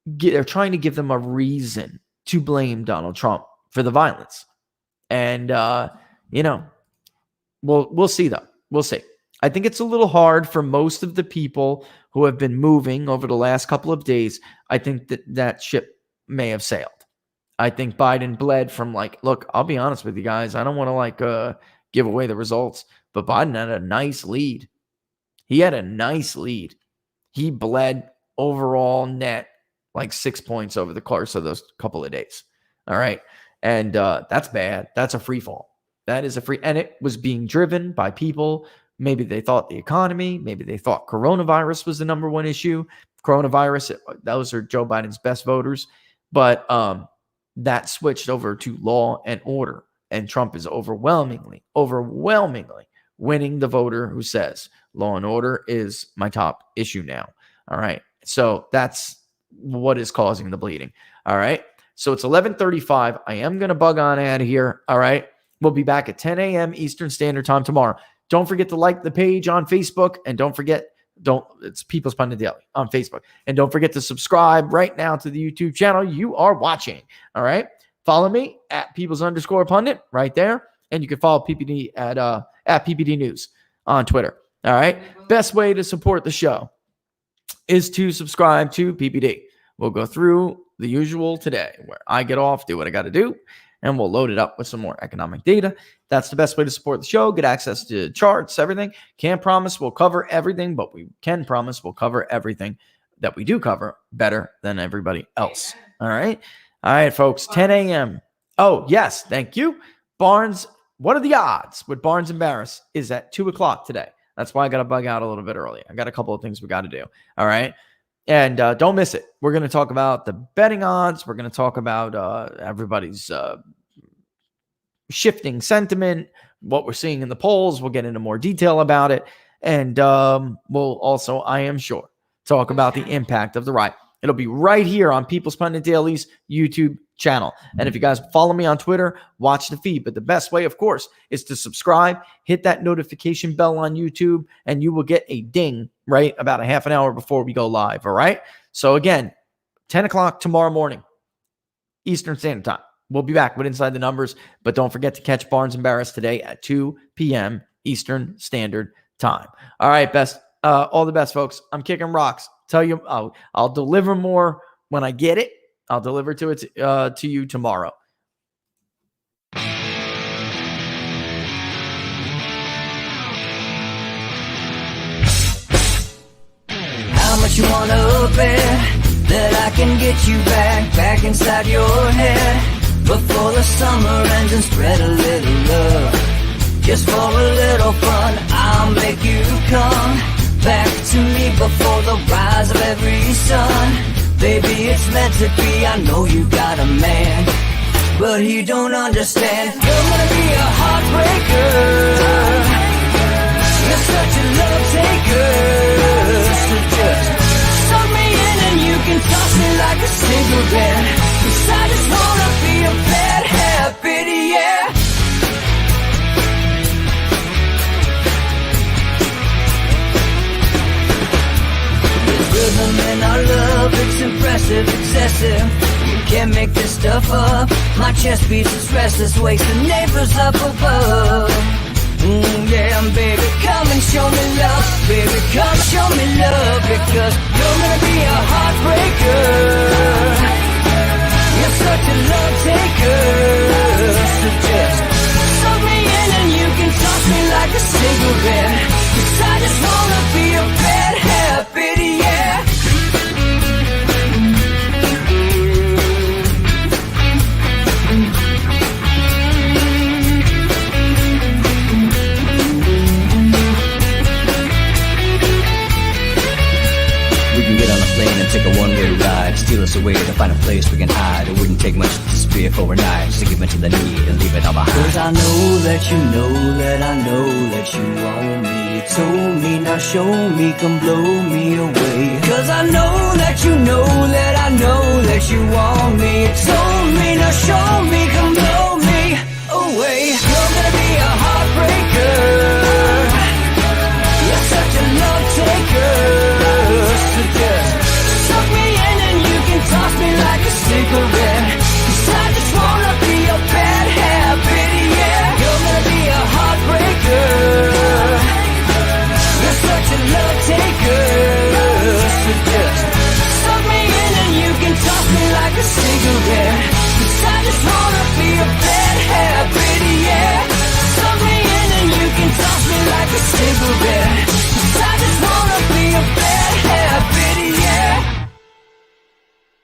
they're trying to give them a reason to blame Donald Trump for the violence. And, we'll see though. We'll see. I think it's a little hard for most of the people who have been moving over the last couple of days. I think that ship may have sailed. I think Biden bled from look, I'll be honest with you guys. I don't want to give away the results, but Biden had a nice lead. He had a nice lead. He bled overall net 6 points over the course of those couple of days. All right. And that's bad. That's a free fall. That is and it was being driven by people. Maybe they thought the economy, maybe they thought coronavirus was the number one issue. Coronavirus, those are Joe Biden's best voters. But that switched over to law and order. And Trump is overwhelmingly winning the voter who says law and order is my top issue now. All right. So that's what is causing the bleeding. All right. So it's 11:35. I am going to bug on out of here. All right. We'll be back at 10 a.m. Eastern Standard Time tomorrow. Don't forget to like the page on Facebook, and it's People's Pundit Daily on Facebook. And don't forget to subscribe right now to the YouTube channel you are watching. All right. Follow me at People's_Pundit right there. And you can follow PPD at PPD News on Twitter. All right. Best way to support the show is to subscribe to PPD. We'll go through the usual today where I get off, do what I got to do, and we'll load it up with some more economic data. That's the best way to support the show. Get access to charts, everything. Can't promise we'll cover everything, but we can promise we'll cover everything that we do cover better than everybody else. All right. All right, folks. 10 a.m. Oh, yes. Thank you. Barnes. What are the odds with Barnes and Barris is at 2 o'clock today. That's why I got to bug out a little bit early. I got a couple of things we got to do. All right. And don't miss it. We're going to talk about the betting odds. We're going to talk about everybody's shifting sentiment, what we're seeing in the polls. We'll get into more detail about it. And we'll also, I am sure, talk about the impact of the riot. It'll be right here on People's Pundit Daily's YouTube channel. And if you guys follow me on Twitter, watch the feed. But the best way, of course, is to subscribe, hit that notification bell on YouTube, and you will get a ding right about a half an hour before we go live. All right. So again, 10 o'clock tomorrow morning, Eastern Standard Time. We'll be back with Inside the Numbers. But don't forget to catch Barnes and Barris today at 2 p.m. Eastern Standard Time. All right, all the best, folks. I'm kicking rocks. Tell you, I'll deliver more when I get it. I'll deliver to you tomorrow. How much you wanna bet that I can get you back inside your head before the summer ends and spread a little love. Just for a little fun, I'll make you come back to me before the rise of every sun. Baby, it's meant to be. I know you got a man, but he don't understand. You're gonna be a heartbreaker. You're such a love taker. So just suck me in and you can toss me like a cigarette. 'Cause I just wanna be a bad habit, yeah. Rhythm in our love, it's impressive, excessive. You can't make this stuff up. My chest beats, it's restless, wakes the neighbors up above. Yeah, baby, come and show me love. Baby, come and show me love. Because you're gonna be a heartbreaker. You're such a love taker. So just suck me in and you can toss me like a cigarette. 'Cause I just wanna be a bad habit, yeah. We can get on a plane and take a one-way ride, steal us away to find a place we can hide. It wouldn't take much to spear overnight, just to give into the need and leave it all behind. 'Cause I know that you know that I know that you want me. You told me, now show me, come blow me away. 'Cause I know that you know that I know that you want me. You told me, now show me.